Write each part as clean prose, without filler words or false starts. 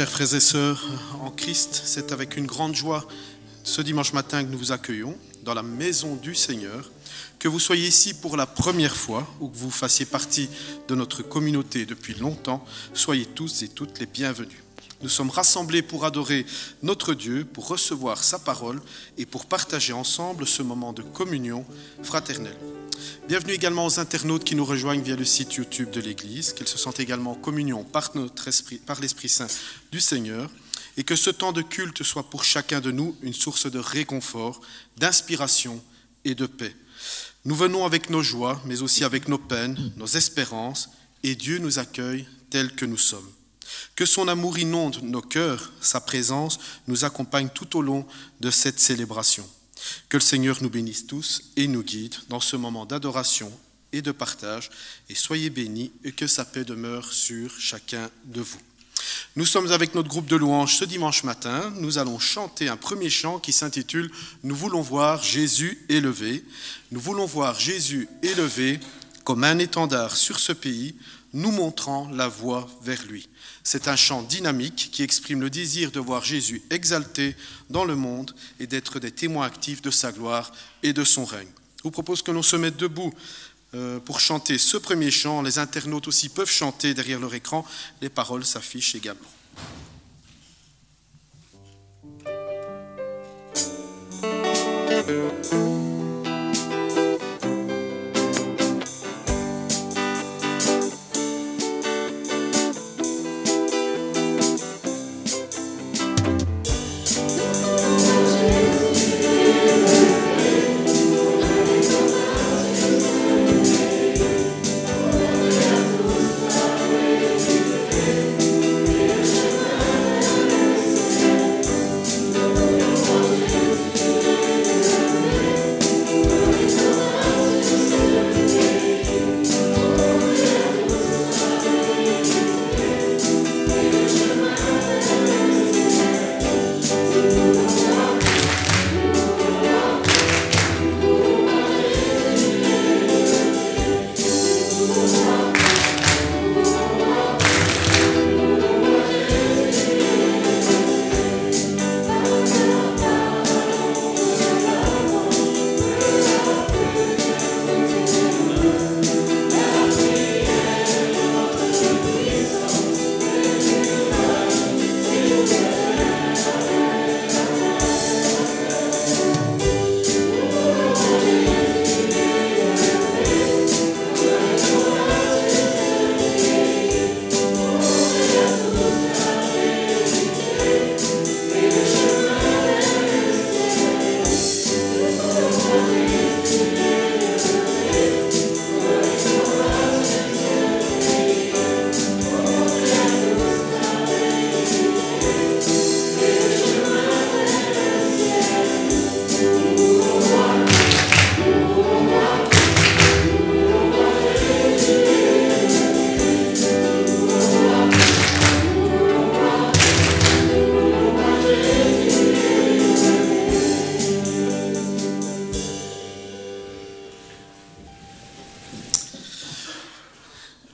Chers frères et sœurs en Christ, c'est avec une grande joie ce dimanche matin que nous vous accueillons dans la maison du Seigneur. Que vous soyez ici pour la première fois ou que vous fassiez partie de notre communauté depuis longtemps, soyez tous et toutes les bienvenus. Nous sommes rassemblés pour adorer notre Dieu, pour recevoir sa parole et pour partager ensemble ce moment de communion fraternelle. Bienvenue également aux internautes qui nous rejoignent via le site YouTube de l'Église, qu'ils se sentent également en communion par l'Esprit Saint du Seigneur, et que ce temps de culte soit pour chacun de nous une source de réconfort, d'inspiration et de paix. Nous venons avec nos joies, mais aussi avec nos peines, nos espérances, et Dieu nous accueille tels que nous sommes. Que son amour inonde nos cœurs, sa présence nous accompagne tout au long de cette célébration. Que le Seigneur nous bénisse tous et nous guide dans ce moment d'adoration et de partage. Et soyez bénis et que sa paix demeure sur chacun de vous. Nous sommes avec notre groupe de louanges ce dimanche matin. Nous allons chanter un premier chant qui s'intitule « Nous voulons voir Jésus élevé ». Nous voulons voir Jésus élevé comme un étendard sur ce pays, nous montrant la voie vers lui. C'est un chant dynamique qui exprime le désir de voir Jésus exalté dans le monde et d'être des témoins actifs de sa gloire et de son règne. Je vous propose que l'on se mette debout pour chanter ce premier chant. Les internautes aussi peuvent chanter derrière leur écran. Les paroles s'affichent également.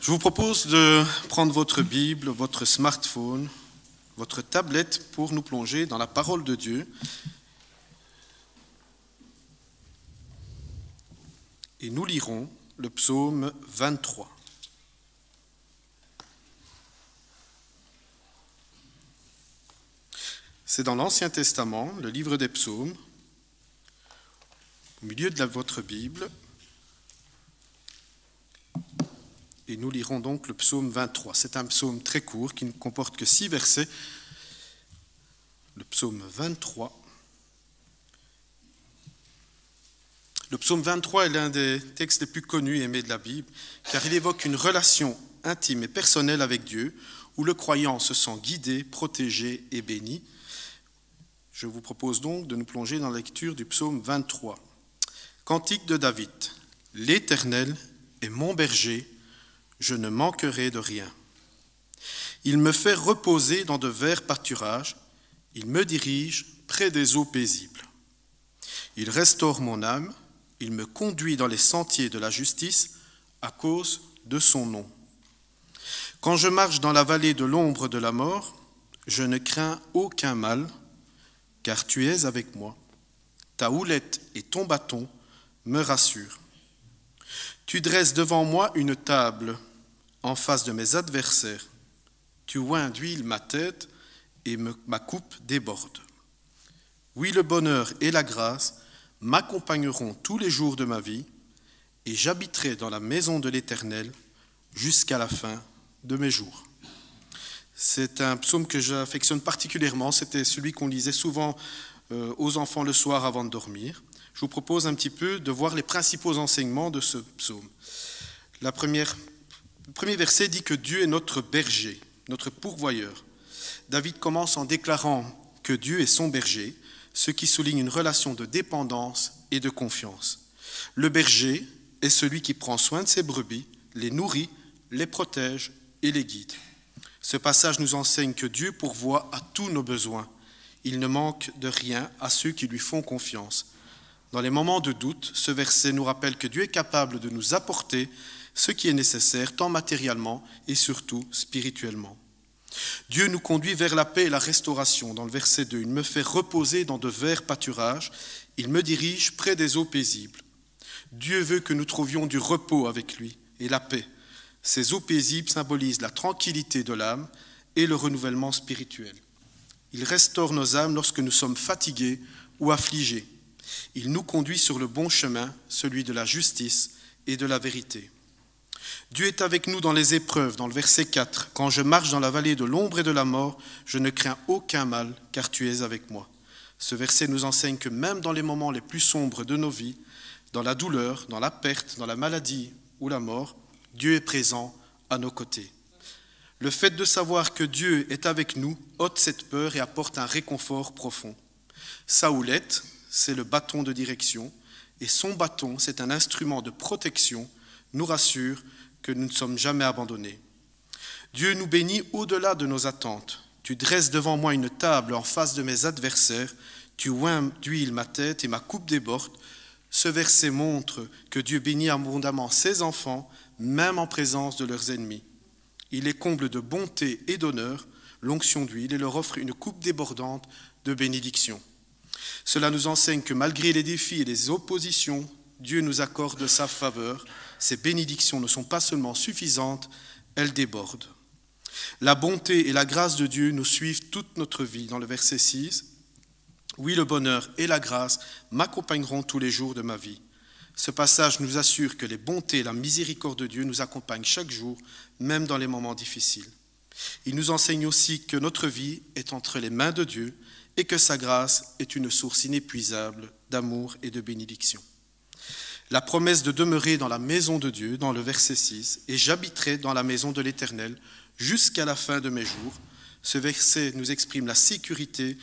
Je vous propose de prendre votre Bible, votre smartphone, votre tablette pour nous plonger dans la parole de Dieu. Et nous lirons le psaume 23. C'est dans l'Ancien Testament, le livre des psaumes, au milieu de votre Bible. Et nous lirons donc le psaume 23. C'est un psaume très court qui ne comporte que 6 versets. Le psaume 23. Le psaume 23 est l'un des textes les plus connus et aimés de la Bible, car il évoque une relation intime et personnelle avec Dieu, où le croyant se sent guidé, protégé et béni. Je vous propose donc de nous plonger dans la lecture du psaume 23. Cantique de David. L'Éternel est mon berger, je ne manquerai de rien. Il me fait reposer dans de verts pâturages, il me dirige près des eaux paisibles. Il restaure mon âme, il me conduit dans les sentiers de la justice à cause de son nom. Quand je marche dans la vallée de l'ombre de la mort, je ne crains aucun mal, car tu es avec moi. Ta houlette et ton bâton me rassurent. Tu dresses devant moi une table en face de mes adversaires. Tu oins d'huile ma tête et ma coupe déborde. Oui, le bonheur et la grâce m'accompagneront tous les jours de ma vie, et j'habiterai dans la maison de l'Éternel jusqu'à la fin de mes jours. C'est un psaume que j'affectionne particulièrement. C'était celui qu'on lisait souvent aux enfants le soir avant de dormir. Je vous propose un petit peu de voir les principaux enseignements de ce psaume. Le premier verset dit que Dieu est notre berger, notre pourvoyeur. David commence en déclarant que Dieu est son berger, ce qui souligne une relation de dépendance et de confiance. Le berger est celui qui prend soin de ses brebis, les nourrit, les protège et les guide. Ce passage nous enseigne que Dieu pourvoit à tous nos besoins. Il ne manque de rien à ceux qui lui font confiance. Dans les moments de doute, ce verset nous rappelle que Dieu est capable de nous apporter ce qui est nécessaire, tant matériellement et surtout spirituellement. Dieu nous conduit vers la paix et la restauration. Dans le verset 2, il me fait reposer dans de verts pâturages, il me dirige près des eaux paisibles. Dieu veut que nous trouvions du repos avec lui et la paix. Ces eaux paisibles symbolisent la tranquillité de l'âme et le renouvellement spirituel. Il restaure nos âmes lorsque nous sommes fatigués ou affligés. Il nous conduit sur le bon chemin, celui de la justice et de la vérité. Dieu est avec nous dans les épreuves, dans le verset 4. « Quand je marche dans la vallée de l'ombre et de la mort, je ne crains aucun mal, car tu es avec moi. » Ce verset nous enseigne que même dans les moments les plus sombres de nos vies, dans la douleur, dans la perte, dans la maladie ou la mort, Dieu est présent à nos côtés. Le fait de savoir que Dieu est avec nous ôte cette peur et apporte un réconfort profond. Sa houlette, c'est le bâton de direction, et son bâton, c'est un instrument de protection, nous rassure que nous ne sommes jamais abandonnés. Dieu nous bénit au-delà de nos attentes. Tu dresses devant moi une table en face de mes adversaires, tu oins d'huile ma tête et ma coupe déborde. Ce verset montre que Dieu bénit abondamment ses enfants, même en présence de leurs ennemis. Il les comble de bonté et d'honneur, l'onction d'huile, et leur offre une coupe débordante de bénédiction. Cela nous enseigne que malgré les défis et les oppositions, Dieu nous accorde sa faveur. Ces bénédictions ne sont pas seulement suffisantes, elles débordent. La bonté et la grâce de Dieu nous suivent toute notre vie. Dans le verset 6, « Oui, le bonheur et la grâce m'accompagneront tous les jours de ma vie. » Ce passage nous assure que les bontés et la miséricorde de Dieu nous accompagnent chaque jour, même dans les moments difficiles. Il nous enseigne aussi que notre vie est entre les mains de Dieu et que sa grâce est une source inépuisable d'amour et de bénédiction. La promesse de demeurer dans la maison de Dieu, dans le verset 6, « Et j'habiterai dans la maison de l'Éternel jusqu'à la fin de mes jours », ce verset nous exprime la sécurité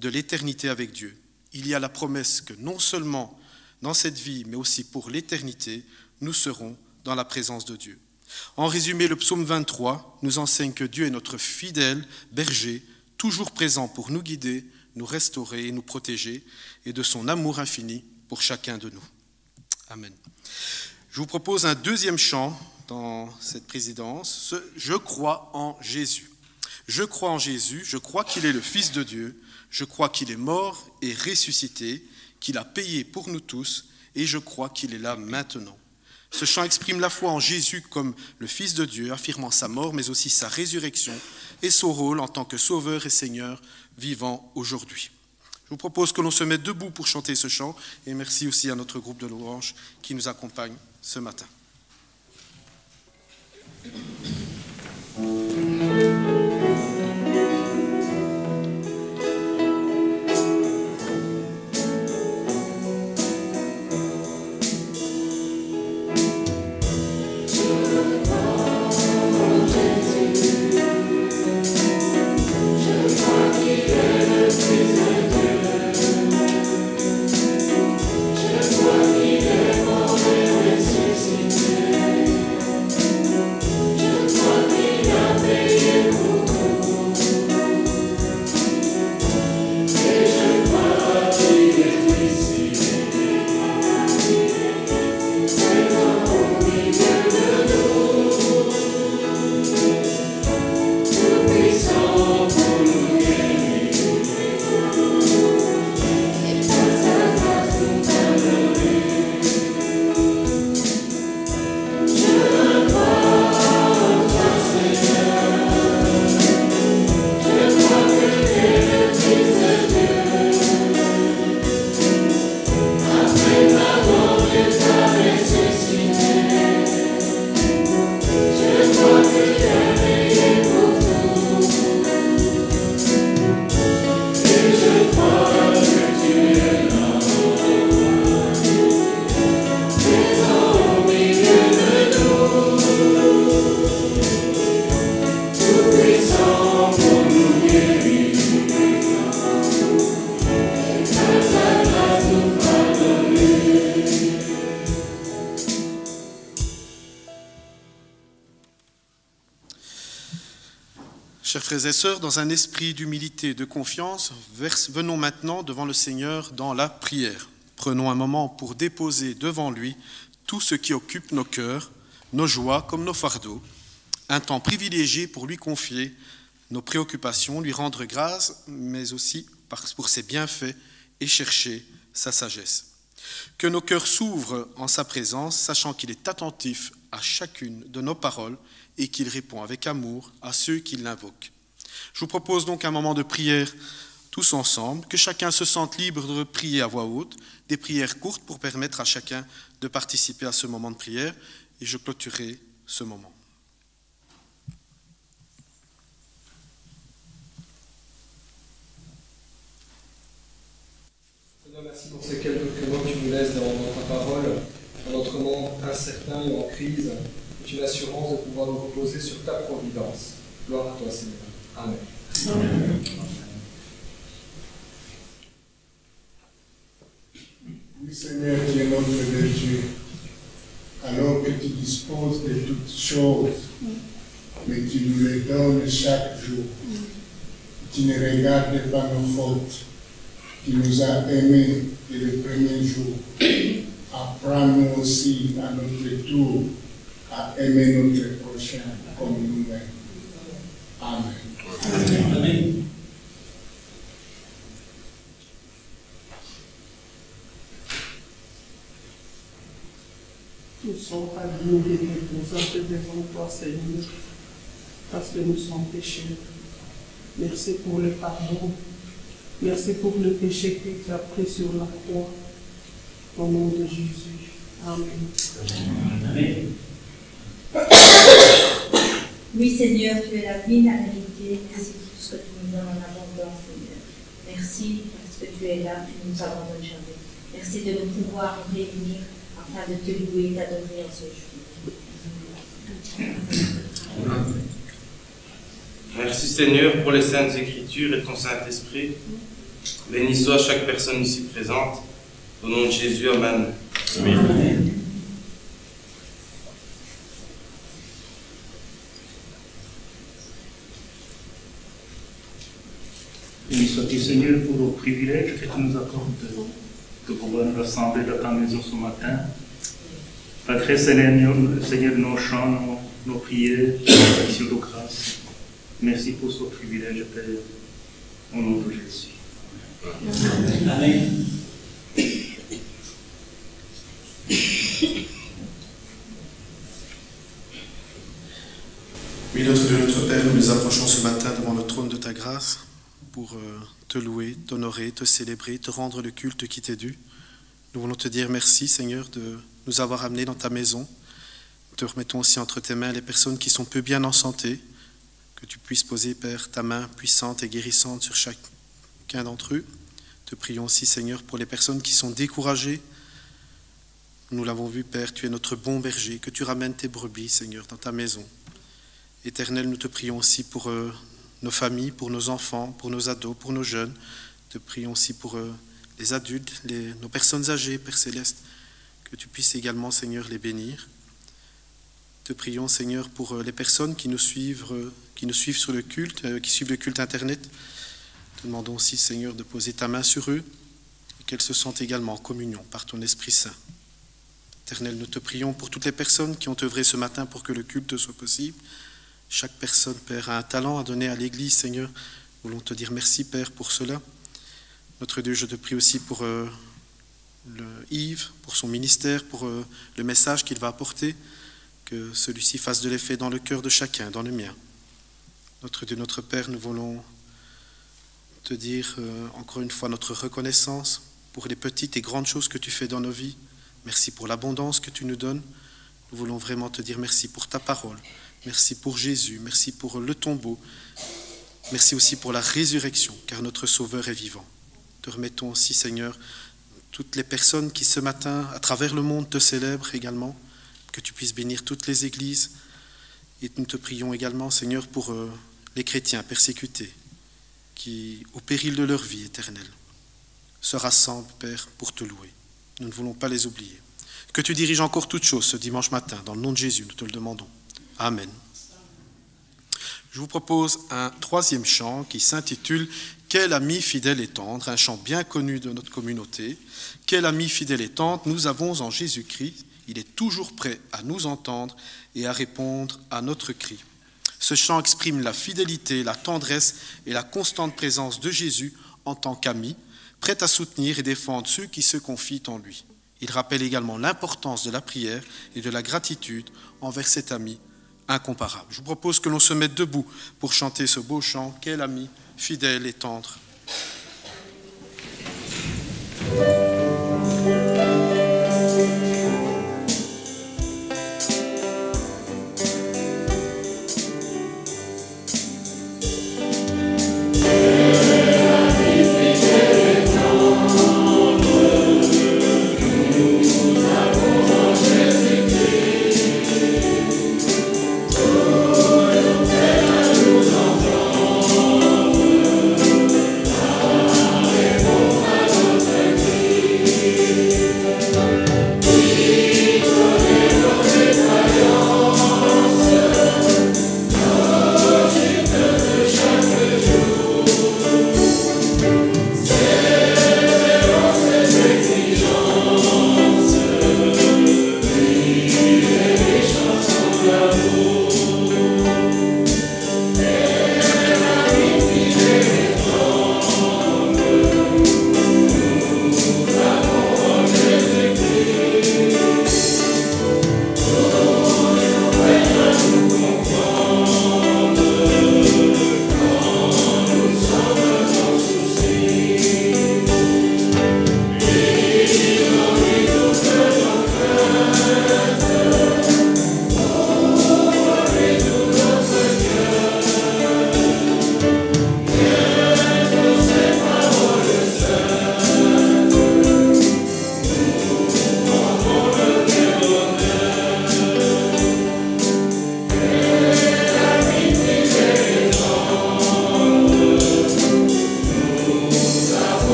de l'éternité avec Dieu. Il y a la promesse que non seulement dans cette vie, mais aussi pour l'éternité, nous serons dans la présence de Dieu. En résumé, le psaume 23 nous enseigne que Dieu est notre fidèle berger, toujours présent pour nous guider, nous restaurer et nous protéger, et de son amour infini pour chacun de nous. Amen. Je vous propose un deuxième chant dans cette présidence, « Je crois en Jésus ». Je crois en Jésus, je crois qu'il est le Fils de Dieu, je crois qu'il est mort et ressuscité, qu'il a payé pour nous tous, et je crois qu'il est là maintenant. Ce chant exprime la foi en Jésus comme le Fils de Dieu, affirmant sa mort, mais aussi sa résurrection et son rôle en tant que Sauveur et Seigneur vivant aujourd'hui. Je vous propose que l'on se mette debout pour chanter ce chant, et merci aussi à notre groupe de louanges qui nous accompagne ce matin. Je Chers frères et sœurs, dans un esprit d'humilité et de confiance, venons maintenant devant le Seigneur dans la prière. Prenons un moment pour déposer devant lui tout ce qui occupe nos cœurs, nos joies comme nos fardeaux. Un temps privilégié pour lui confier nos préoccupations, lui rendre grâce, mais aussi pour ses bienfaits et chercher sa sagesse. Que nos cœurs s'ouvrent en sa présence, sachant qu'il est attentif à chacune de nos paroles et qu'il répond avec amour à ceux qui l'invoquent. Je vous propose donc un moment de prière tous ensemble, que chacun se sente libre de prier à voix haute, des prières courtes pour permettre à chacun de participer à ce moment de prière, et je clôturerai ce moment. Seigneur, merci pour ces quelques mots que tu nous laisses dans ta parole, dans notre monde incertain et en crise, et une assurance de pouvoir nous reposer sur ta providence. Gloire à toi, Seigneur. Amen. Amen. Oui, Seigneur, tu es notre Dieu. Alors que tu disposes de toutes choses, mais tu nous les donnes chaque jour. Tu ne regardes pas nos fautes. Tu nous as aimés dès le premier jour. Apprends-nous aussi à notre tour à aimer notre prochain comme nous-mêmes. Amen. Amen. Nous sommes pas dignes de nous présenter devant toi, Seigneur, parce que nous sommes pécheurs. Merci pour le pardon. Merci pour le péché que tu as pris sur la croix. Au nom de Jésus. Amen. Amen. Oui, Seigneur, tu es la vie, la vérité. Merci pour tout ce que tu nous donnes en abondance, Seigneur. Merci parce que tu es là et ne nous abandonnes jamais. Merci de nous pouvoir réunir afin de te louer et t'adorer en ce jour. Merci Seigneur pour les Saintes Écritures et ton Saint-Esprit. Béni soit chaque personne ici présente. Au nom de Jésus, Amen. Amen. Béni sois-tu Seigneur pour le privilège que tu nous accordes de pouvoir nous rassembler dans ta maison ce matin. Après Seigneur, nos chants, nos prières, nos actions de grâce. Merci pour ce privilège, Père, au nom de Jésus. Amen. Oui, notre Dieu, notre Père, nous nous approchons ce matin devant le trône de ta grâce pour te louer, t'honorer, te célébrer, te rendre le culte qui t'est dû. Nous voulons te dire merci, Seigneur, de nous avoir amenés dans ta maison. Nous te remettons aussi entre tes mains les personnes qui sont peu bien en santé, que tu puisses poser, Père, ta main puissante et guérissante sur chacun d'entre eux. Te prions aussi, Seigneur, pour les personnes qui sont découragées. Nous l'avons vu, Père, tu es notre bon berger, que tu ramènes tes brebis, Seigneur, dans ta maison. Éternel, nous te prions aussi pour nos familles, pour nos enfants, pour nos ados, pour nos jeunes. Te prions aussi pour les adultes, nos personnes âgées, Père Céleste, que tu puisses également, Seigneur, les bénir. Te prions, Seigneur, pour les personnes qui nous suivent sur le culte, qui suivent le culte Internet. Te demandons aussi, Seigneur, de poser ta main sur eux et qu'elles se sentent également en communion par ton Esprit Saint. Éternel, nous te prions pour toutes les personnes qui ont œuvré ce matin pour que le culte soit possible. Chaque personne, Père, a un talent à donner à l'Église, Seigneur. Nous voulons te dire merci, Père, pour cela. Notre Dieu, je te prie aussi pour Yves, pour son ministère, pour le message qu'il va apporter, que celui-ci fasse de l'effet dans le cœur de chacun, dans le mien. Notre Dieu, notre Père, nous voulons te dire encore une fois notre reconnaissance pour les petites et grandes choses que tu fais dans nos vies. Merci pour l'abondance que tu nous donnes. Nous voulons vraiment te dire merci pour ta parole. Merci pour Jésus. Merci pour le tombeau. Merci aussi pour la résurrection, car notre Sauveur est vivant. Te remettons aussi, Seigneur, toutes les personnes qui ce matin, à travers le monde, te célèbrent également, que tu puisses bénir toutes les églises. Et nous te prions également, Seigneur, pour les chrétiens persécutés, qui, au péril de leur vie éternelle, se rassemblent, Père, pour te louer. Nous ne voulons pas les oublier. Que tu diriges encore toutes choses ce dimanche matin. Dans le nom de Jésus, nous te le demandons. Amen. Je vous propose un troisième chant qui s'intitule « Quel ami fidèle et tendre », un chant bien connu de notre communauté. « Quel ami fidèle et tendre nous avons en Jésus-Christ, il est toujours prêt à nous entendre et à répondre à notre cri. » Ce chant exprime la fidélité, la tendresse et la constante présence de Jésus en tant qu'ami, prêt à soutenir et défendre ceux qui se confient en lui. Il rappelle également l'importance de la prière et de la gratitude envers cet ami incomparable. Je vous propose que l'on se mette debout pour chanter ce beau chant « Quel ami fidèle et tendre ».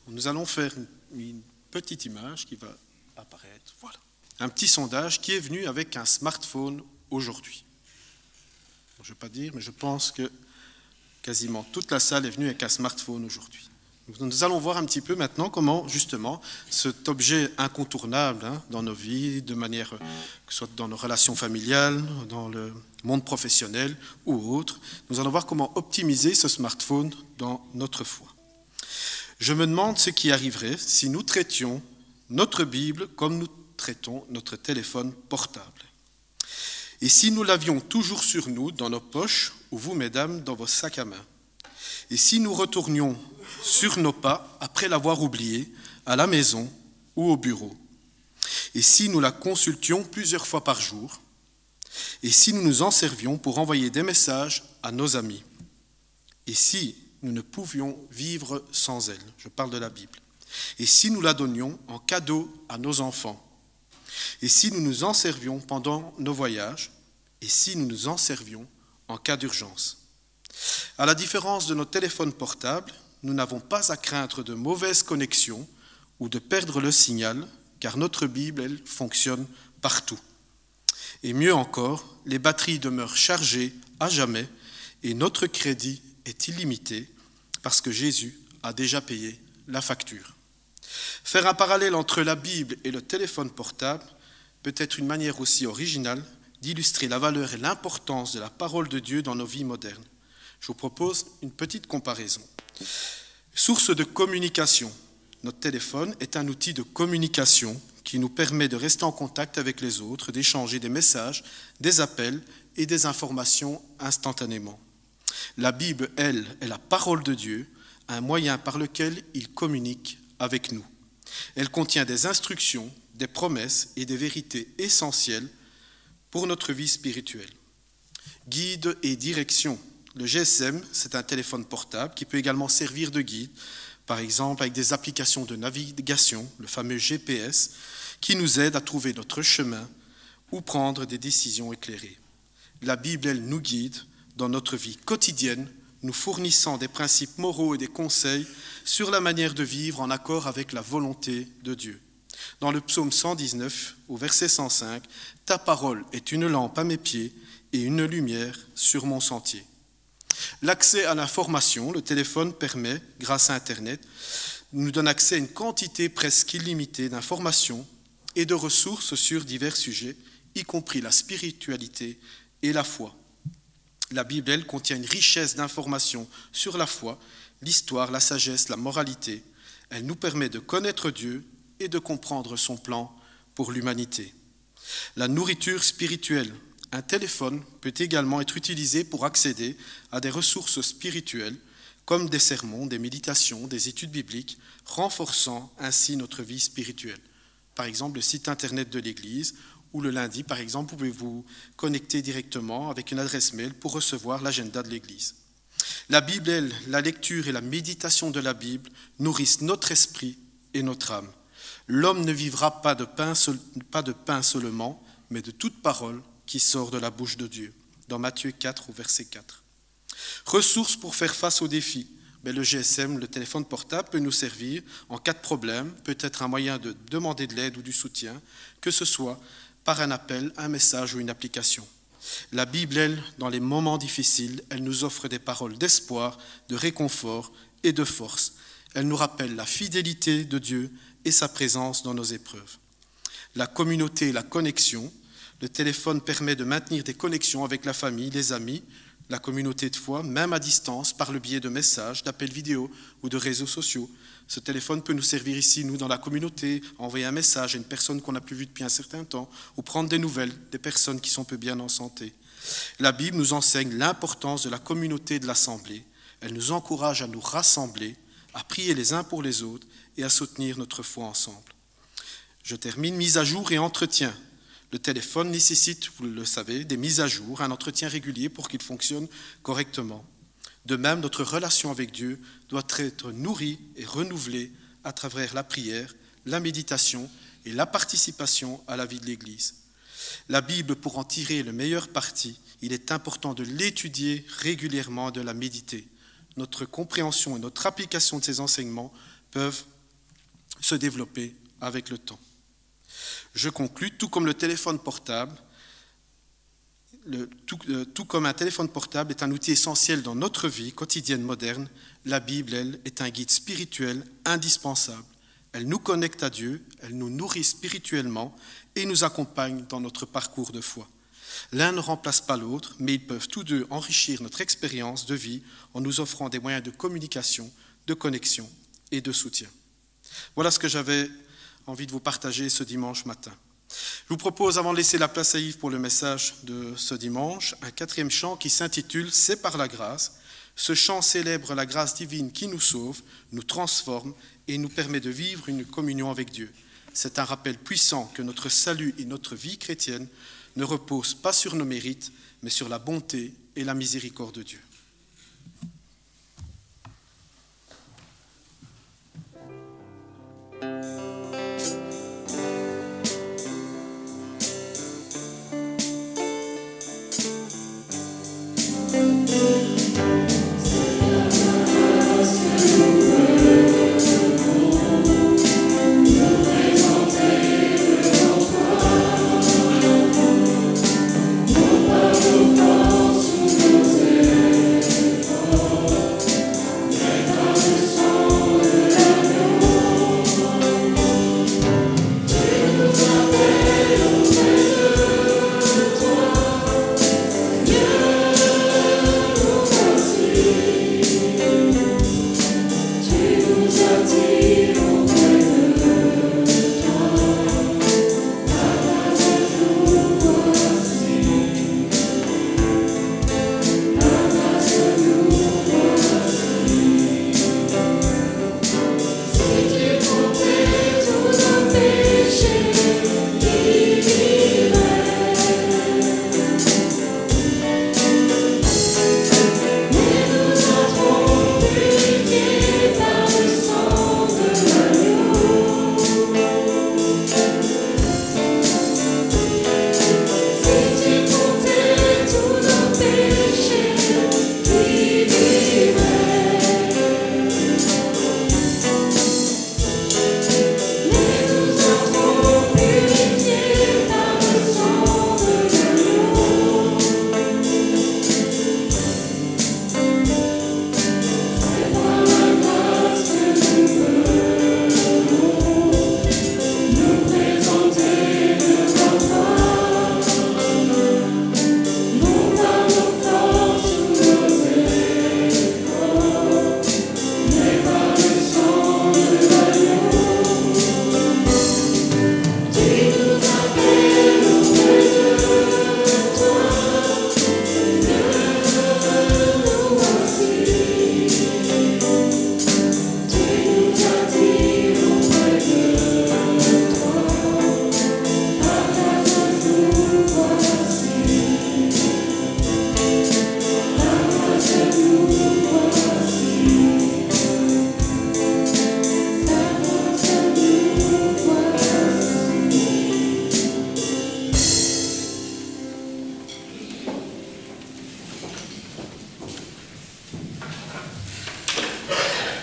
Nous allons faire une petite image qui va apparaître. Voilà. Un petit sondage qui est venu avec un smartphone aujourd'hui. Je ne vais pas dire, mais je pense que quasiment toute la salle est venue avec un smartphone aujourd'hui. Nous allons voir un petit peu maintenant comment, justement, cet objet incontournable dans nos vies, de manière que ce soit dans nos relations familiales, dans le monde professionnel ou autre, nous allons voir comment optimiser ce smartphone dans notre foi. Je me demande ce qui arriverait si nous traitions notre Bible comme nous traitons notre téléphone portable. Et si nous l'avions toujours sur nous, dans nos poches, ou vous, mesdames, dans vos sacs à main. Et si nous retournions sur nos pas, après l'avoir oublié, à la maison ou au bureau. Et si nous la consultions plusieurs fois par jour. Et si nous nous en servions pour envoyer des messages à nos amis. Et si nous ne pouvions vivre sans elle, je parle de la Bible. Et si nous la donnions en cadeau à nos enfants. Et si nous nous en servions pendant nos voyages. Et si nous nous en servions en cas d'urgence. À la différence de nos téléphones portables, nous n'avons pas à craindre de mauvaises connexions ou de perdre le signal, car notre Bible, elle, fonctionne partout. Et mieux encore, les batteries demeurent chargées à jamais et notre crédit est illimité parce que Jésus a déjà payé la facture. Faire un parallèle entre la Bible et le téléphone portable peut être une manière aussi originale d'illustrer la valeur et l'importance de la parole de Dieu dans nos vies modernes. Je vous propose une petite comparaison. Source de communication. Notre téléphone est un outil de communication qui nous permet de rester en contact avec les autres, d'échanger des messages, des appels et des informations instantanément. La Bible, elle, est la parole de Dieu, un moyen par lequel il communique avec nous. Elle contient des instructions, des promesses et des vérités essentielles pour notre vie spirituelle. Guide et direction. Le GSM, c'est un téléphone portable qui peut également servir de guide, par exemple avec des applications de navigation, le fameux GPS, qui nous aide à trouver notre chemin ou prendre des décisions éclairées. La Bible, elle nous guide dans notre vie quotidienne, nous fournissant des principes moraux et des conseils sur la manière de vivre en accord avec la volonté de Dieu. Dans le psaume 119, au verset 105, « Ta parole est une lampe à mes pieds et une lumière sur mon sentier. » L'accès à l'information, le téléphone permet, grâce à Internet, nous donne accès à une quantité presque illimitée d'informations et de ressources sur divers sujets, y compris la spiritualité et la foi. La Bible, elle, contient une richesse d'informations sur la foi, l'histoire, la sagesse, la moralité. Elle nous permet de connaître Dieu et de comprendre son plan pour l'humanité. La nourriture spirituelle. Un téléphone peut également être utilisé pour accéder à des ressources spirituelles, comme des sermons, des méditations, des études bibliques, renforçant ainsi notre vie spirituelle. Par exemple, le site internet de l'Église, ou le lundi, par exemple, vous pouvez vous connecter directement avec une adresse mail pour recevoir l'agenda de l'Église. La Bible, elle, la lecture et la méditation de la Bible nourrissent notre esprit et notre âme. L'homme ne vivra pas de pain seulement, mais de toute parole qui sort de la bouche de Dieu, dans Matthieu 4 au verset 4. Ressources pour faire face aux défis. Mais le GSM, le téléphone portable, peut nous servir en cas de problème, peut être un moyen de demander de l'aide ou du soutien, que ce soit par un appel, un message ou une application. La Bible, elle, dans les moments difficiles, elle nous offre des paroles d'espoir, de réconfort et de force. Elle nous rappelle la fidélité de Dieu et sa présence dans nos épreuves. La communauté et la connexion. Le téléphone permet de maintenir des connexions avec la famille, les amis, la communauté de foi, même à distance, par le biais de messages, d'appels vidéo ou de réseaux sociaux. Ce téléphone peut nous servir ici, nous, dans la communauté, à envoyer un message à une personne qu'on n'a plus vue depuis un certain temps, ou prendre des nouvelles des personnes qui sont peu bien en santé. La Bible nous enseigne l'importance de la communauté et de l'assemblée. Elle nous encourage à nous rassembler, à prier les uns pour les autres et à soutenir notre foi ensemble. Je termine, mise à jour et entretien. Le téléphone nécessite, vous le savez, des mises à jour, un entretien régulier pour qu'il fonctionne correctement. De même, notre relation avec Dieu doit être nourrie et renouvelée à travers la prière, la méditation et la participation à la vie de l'Église. La Bible, pour en tirer le meilleur parti, il est important de l'étudier régulièrement et de la méditer. Notre compréhension et notre application de ces enseignements peuvent se développer avec le temps. Je conclus, tout comme le téléphone portable, tout comme un téléphone portable est un outil essentiel dans notre vie quotidienne moderne, la Bible, elle, est un guide spirituel indispensable. Elle nous connecte à Dieu, elle nous nourrit spirituellement et nous accompagne dans notre parcours de foi. L'un ne remplace pas l'autre, mais ils peuvent tous deux enrichir notre expérience de vie en nous offrant des moyens de communication, de connexion et de soutien. Voilà ce que j'avais envie de vous partager ce dimanche matin. Je vous propose, avant de laisser la place à Yves pour le message de ce dimanche, un 4e chant qui s'intitule « C'est par la grâce ». Ce chant célèbre la grâce divine qui nous sauve, nous transforme et nous permet de vivre une communion avec Dieu. C'est un rappel puissant que notre salut et notre vie chrétienne ne reposent pas sur nos mérites, mais sur la bonté et la miséricorde de Dieu. C'est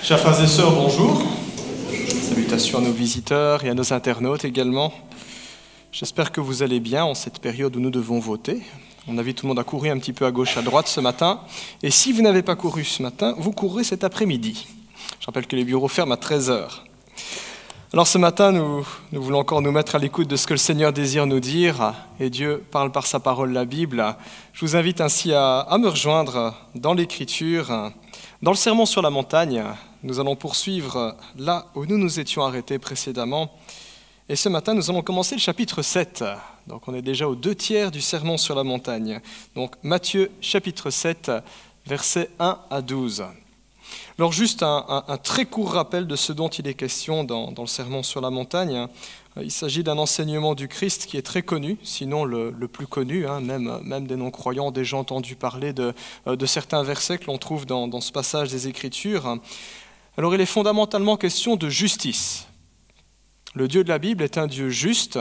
Chers frères et sœurs, bonjour. Salutations à nos visiteurs et à nos internautes également. J'espère que vous allez bien en cette période où nous devons voter. On invite tout le monde à courir un petit peu à gauche, à droite ce matin. Et si vous n'avez pas couru ce matin, vous courrez cet après-midi. Je rappelle que les bureaux ferment à 13h. Alors ce matin, nous voulons encore nous mettre à l'écoute de ce que le Seigneur désire nous dire. Et Dieu parle par sa parole, la Bible. Je vous invite ainsi à me rejoindre dans l'Écriture, dans le Sermon sur la montagne. Nous allons poursuivre là où nous nous étions arrêtés précédemment. Et ce matin, nous allons commencer le chapitre 7. Donc on est déjà aux 2/3 du Sermon sur la montagne. Donc Matthieu chapitre 7, versets 1 à 12. Alors juste un très court rappel de ce dont il est question dans le Sermon sur la montagne. Il s'agit d'un enseignement du Christ qui est très connu, sinon le plus connu, même des non-croyants ont déjà entendu parler de certains versets que l'on trouve dans ce passage des Écritures. Alors il est fondamentalement question de justice. Le Dieu de la Bible est un Dieu juste,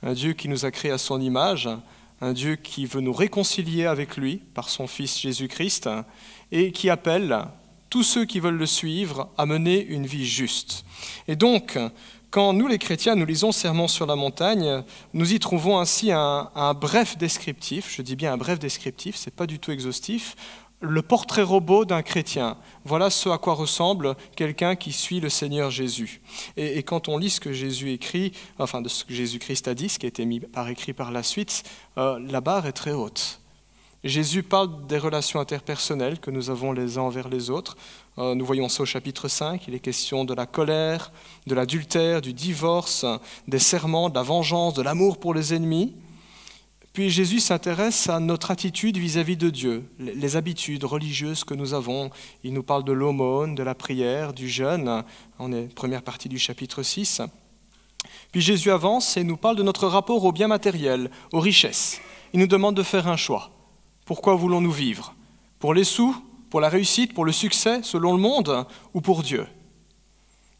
un Dieu qui nous a créés à son image, un Dieu qui veut nous réconcilier avec lui par son Fils Jésus-Christ et qui appelle tous ceux qui veulent le suivre à mener une vie juste. Et donc, quand nous les chrétiens, nous lisons Sermon sur la montagne, nous y trouvons ainsi un bref descriptif, je dis bien un bref descriptif, ce n'est pas du tout exhaustif, le portrait robot d'un chrétien. Voilà ce à quoi ressemble quelqu'un qui suit le Seigneur Jésus. Et quand on lit ce que Jésus écrit, enfin de ce que Jésus-Christ a dit, ce qui a été mis par écrit par la suite, la barre est très haute. Jésus parle des relations interpersonnelles que nous avons les uns envers les autres. Nous voyons ça au chapitre 5, il est question de la colère, de l'adultère, du divorce, des serments, de la vengeance, de l'amour pour les ennemis. Puis Jésus s'intéresse à notre attitude vis-à-vis de Dieu, les habitudes religieuses que nous avons. Il nous parle de l'aumône, de la prière, du jeûne. On est première partie du chapitre 6. Puis Jésus avance et nous parle de notre rapport aux biens matériels, aux richesses. Il nous demande de faire un choix. Pourquoi voulons-nous vivre ? Pour les sous, pour la réussite, pour le succès, selon le monde, ou pour Dieu ?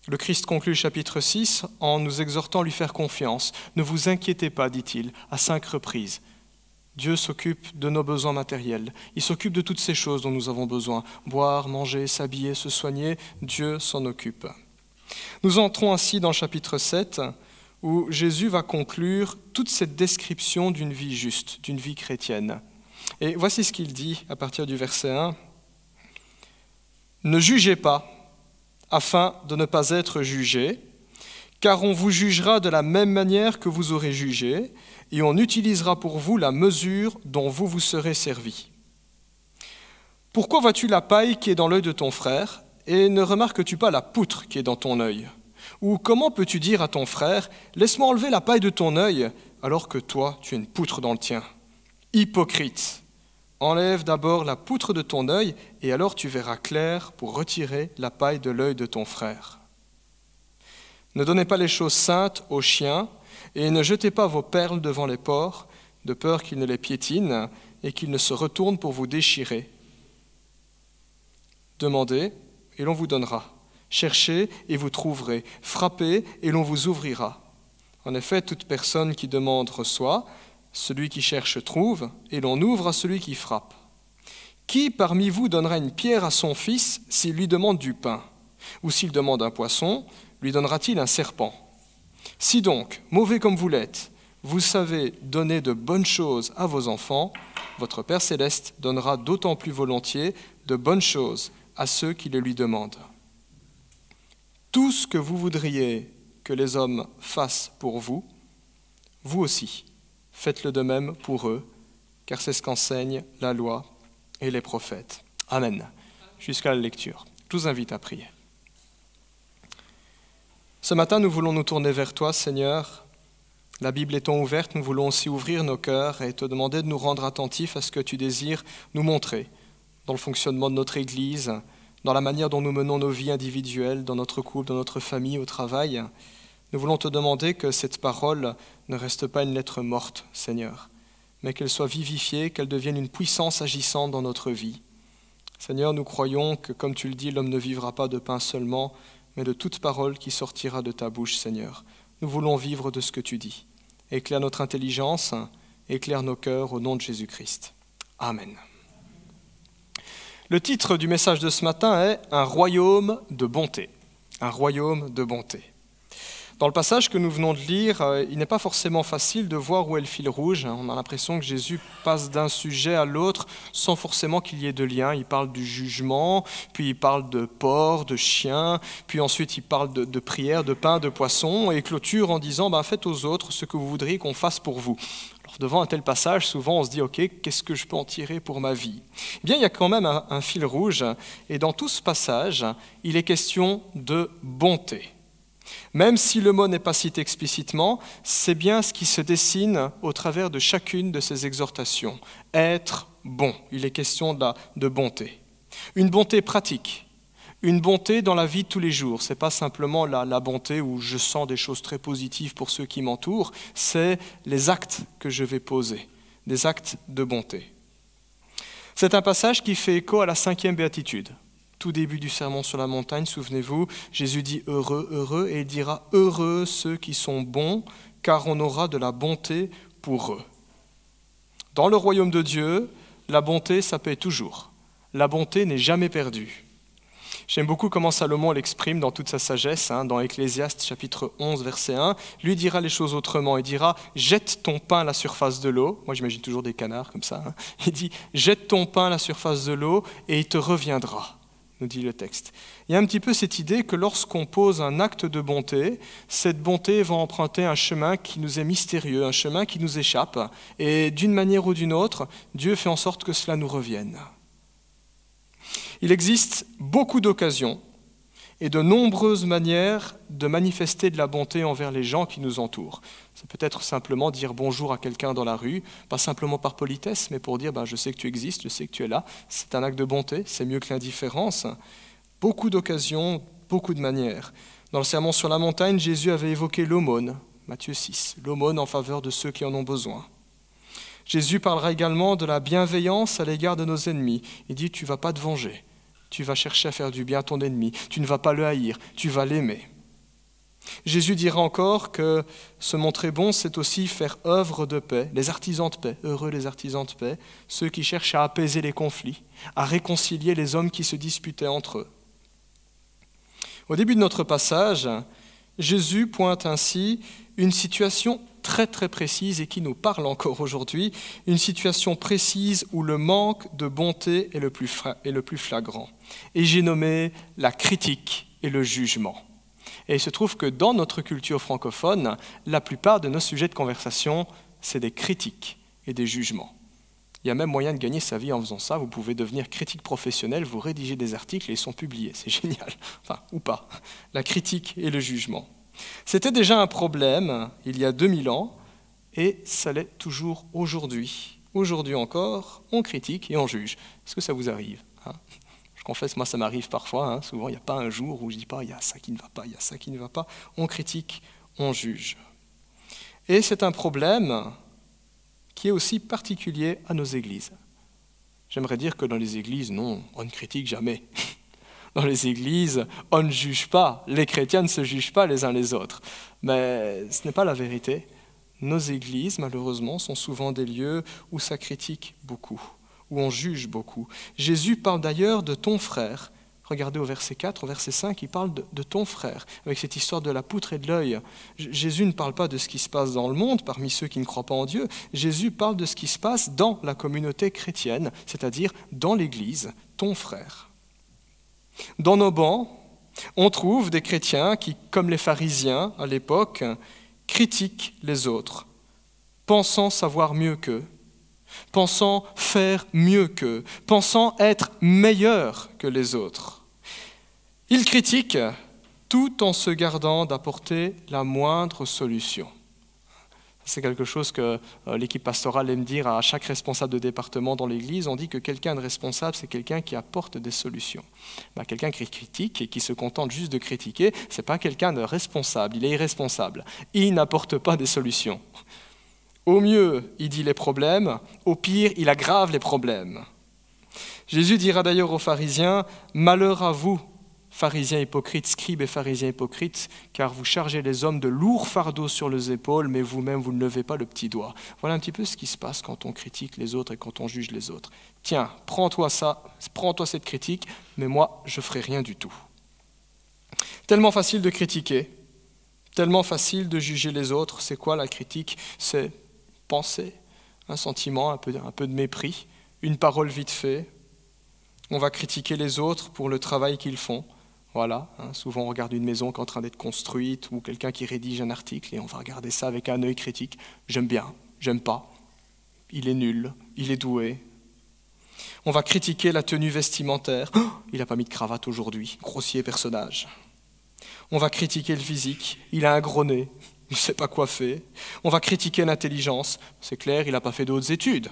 Le Christ conclut le chapitre 6 en nous exhortant à lui faire confiance. Ne vous inquiétez pas, dit-il, à 5 reprises. Dieu s'occupe de nos besoins matériels. Il s'occupe de toutes ces choses dont nous avons besoin. Boire, manger, s'habiller, se soigner, Dieu s'en occupe. Nous entrons ainsi dans le chapitre 7 où Jésus va conclure toute cette description d'une vie juste, d'une vie chrétienne. Et voici ce qu'il dit à partir du verset 1. « Ne jugez pas, afin de ne pas être jugés, car on vous jugera de la même manière que vous aurez jugé, et on utilisera pour vous la mesure dont vous vous serez servis. Pourquoi vois-tu la paille qui est dans l'œil de ton frère, et ne remarques-tu pas la poutre qui est dans ton œil ? Ou comment peux-tu dire à ton frère, laisse-moi enlever la paille de ton œil, alors que toi, tu as une poutre dans le tien ? Hypocrite, enlève d'abord la poutre de ton œil, et alors tu verras clair pour retirer la paille de l'œil de ton frère. Ne donnez pas les choses saintes aux chiens, et ne jetez pas vos perles devant les porcs, de peur qu'ils ne les piétinent, et qu'ils ne se retournent pour vous déchirer. Demandez, et l'on vous donnera. Cherchez, et vous trouverez. Frappez, et l'on vous ouvrira. En effet, toute personne qui demande reçoit, celui qui cherche trouve, et l'on ouvre à celui qui frappe. Qui parmi vous donnera une pierre à son fils s'il lui demande du pain ? Ou s'il demande un poisson, lui donnera-t-il un serpent ? Si donc, mauvais comme vous l'êtes, vous savez donner de bonnes choses à vos enfants, votre Père céleste donnera d'autant plus volontiers de bonnes choses à ceux qui le lui demandent. Tout ce que vous voudriez que les hommes fassent pour vous, vous aussi, faites-le de même pour eux, car c'est ce qu'enseignent la loi et les prophètes. Amen. Jusqu'à la lecture. Je vous invite à prier. Ce matin, nous voulons nous tourner vers toi, Seigneur. La Bible étant ouverte, nous voulons aussi ouvrir nos cœurs et te demander de nous rendre attentifs à ce que tu désires nous montrer dans le fonctionnement de notre Église, dans la manière dont nous menons nos vies individuelles, dans notre couple, dans notre famille, au travail. Nous voulons te demander que cette parole ne reste pas une lettre morte, Seigneur, mais qu'elle soit vivifiée, qu'elle devienne une puissance agissante dans notre vie. Seigneur, nous croyons que, comme tu le dis, l'homme ne vivra pas de pain seulement, mais de toute parole qui sortira de ta bouche, Seigneur. Nous voulons vivre de ce que tu dis. Éclaire notre intelligence, éclaire nos cœurs au nom de Jésus-Christ. Amen. Le titre du message de ce matin est « Un royaume de bonté ». Un royaume de bonté. Dans le passage que nous venons de lire, il n'est pas forcément facile de voir où est le fil rouge. On a l'impression que Jésus passe d'un sujet à l'autre sans forcément qu'il y ait de lien. Il parle du jugement, puis il parle de porcs, de chiens, puis ensuite il parle de prière, de pain, de poisson, et clôture en disant « Faites aux autres ce que vous voudriez qu'on fasse pour vous ». Alors, devant un tel passage, souvent on se dit « Ok, qu'est-ce que je peux en tirer pour ma vie ?» Eh bien, il y a quand même un fil rouge, et dans tout ce passage, il est question de bonté. Même si le mot n'est pas cité explicitement, c'est bien ce qui se dessine au travers de chacune de ces exhortations. Être bon, il est question de bonté. Une bonté pratique, une bonté dans la vie de tous les jours. Ce n'est pas simplement la bonté où je sens des choses très positives pour ceux qui m'entourent, c'est les actes que je vais poser, des actes de bonté. C'est un passage qui fait écho à la 5e béatitude. Tout début du sermon sur la montagne, souvenez-vous, Jésus dit « heureux, heureux » et il dira « heureux ceux qui sont bons, car on aura de la bonté pour eux ». Dans le royaume de Dieu, la bonté, ça paie toujours. La bonté n'est jamais perdue. J'aime beaucoup comment Salomon l'exprime dans toute sa sagesse, dans Ecclésiaste chapitre 11, verset 1. Lui dira les choses autrement, il dira « jette ton pain à la surface de l'eau ». Moi j'imagine toujours des canards comme ça. Il dit « jette ton pain à la surface de l'eau et il te reviendra ». Nous dit le texte. Il y a un petit peu cette idée que lorsqu'on pose un acte de bonté, cette bonté va emprunter un chemin qui nous est mystérieux, un chemin qui nous échappe, et d'une manière ou d'une autre, Dieu fait en sorte que cela nous revienne. Il existe beaucoup d'occasions et de nombreuses manières de manifester de la bonté envers les gens qui nous entourent. Ça peut être simplement dire bonjour à quelqu'un dans la rue, pas simplement par politesse, mais pour dire je sais que tu existes, je sais que tu es là. C'est un acte de bonté, c'est mieux que l'indifférence. Beaucoup d'occasions, beaucoup de manières. Dans le sermon sur la montagne, Jésus avait évoqué l'aumône, Matthieu 6, l'aumône en faveur de ceux qui en ont besoin. Jésus parlera également de la bienveillance à l'égard de nos ennemis. Il dit tu ne vas pas te venger. Tu vas chercher à faire du bien à ton ennemi, tu ne vas pas le haïr, tu vas l'aimer. Jésus dira encore que se montrer bon, c'est aussi faire œuvre de paix, les artisans de paix, heureux les artisans de paix, ceux qui cherchent à apaiser les conflits, à réconcilier les hommes qui se disputaient entre eux. Au début de notre passage, Jésus pointe ainsi une situation très très précise et qui nous parle encore aujourd'hui, une situation précise où le manque de bonté est le plus flagrant. Et j'ai nommé la critique et le jugement. Et il se trouve que dans notre culture francophone, la plupart de nos sujets de conversation, c'est des critiques et des jugements. Il y a même moyen de gagner sa vie en faisant ça. Vous pouvez devenir critique professionnel, vous rédigez des articles et ils sont publiés. C'est génial. Enfin, ou pas. La critique et le jugement. C'était déjà un problème il y a 2000 ans et ça l'est toujours aujourd'hui. Aujourd'hui encore, on critique et on juge. Est-ce que ça vous arrive ? Je confesse, moi ça m'arrive parfois. Souvent, il n'y a pas un jour où je ne dis pas « il y a ça qui ne va pas, il y a ça qui ne va pas ». On critique, on juge. Et c'est un problème qui est aussi particulier à nos églises. J'aimerais dire que dans les églises, non, on ne critique jamais. Dans les églises, on ne juge pas. Les chrétiens ne se jugent pas les uns les autres. Mais ce n'est pas la vérité. Nos églises, malheureusement, sont souvent des lieux où ça critique beaucoup, où on juge beaucoup. Jésus parle d'ailleurs de ton frère. Regardez au verset 4, au verset 5, il parle de ton frère, avec cette histoire de la poutre et de l'œil. Jésus ne parle pas de ce qui se passe dans le monde, parmi ceux qui ne croient pas en Dieu. Jésus parle de ce qui se passe dans la communauté chrétienne, c'est-à-dire dans l'Église, ton frère. Dans nos bancs, on trouve des chrétiens qui, comme les pharisiens à l'époque, critiquent les autres, pensant savoir mieux qu'eux, pensant faire mieux qu'eux, pensant être meilleurs que les autres. Ils critiquent tout en se gardant d'apporter la moindre solution. C'est quelque chose que l'équipe pastorale aime dire à chaque responsable de département dans l'Église. On dit que quelqu'un de responsable, c'est quelqu'un qui apporte des solutions. Quelqu'un qui critique et qui se contente juste de critiquer, ce n'est pas quelqu'un de responsable, il est irresponsable. Il n'apporte pas des solutions. Au mieux, il dit les problèmes, au pire, il aggrave les problèmes. Jésus dira d'ailleurs aux pharisiens « Malheur à vous, pharisiens hypocrites, scribes et pharisiens hypocrites, car vous chargez les hommes de lourds fardeaux sur les épaules, mais vous-même, vous ne levez pas le petit doigt. Voilà un petit peu ce qui se passe quand on critique les autres et quand on juge les autres. Tiens, prends-toi ça, prends-toi cette critique, mais moi, je ne ferai rien du tout. Tellement facile de critiquer, tellement facile de juger les autres. C'est quoi la critique? C'est penser, un sentiment, un peu de mépris, une parole vite fait. On va critiquer les autres pour le travail qu'ils font. Voilà, souvent on regarde une maison qui est en train d'être construite ou quelqu'un qui rédige un article et on va regarder ça avec un œil critique. J'aime bien, j'aime pas. Il est nul, il est doué. On va critiquer la tenue vestimentaire. Oh, il n'a pas mis de cravate aujourd'hui, grossier personnage. On va critiquer le physique. Il a un gros nez, il ne sait pas coiffer. On va critiquer l'intelligence. C'est clair, il n'a pas fait d'autres études.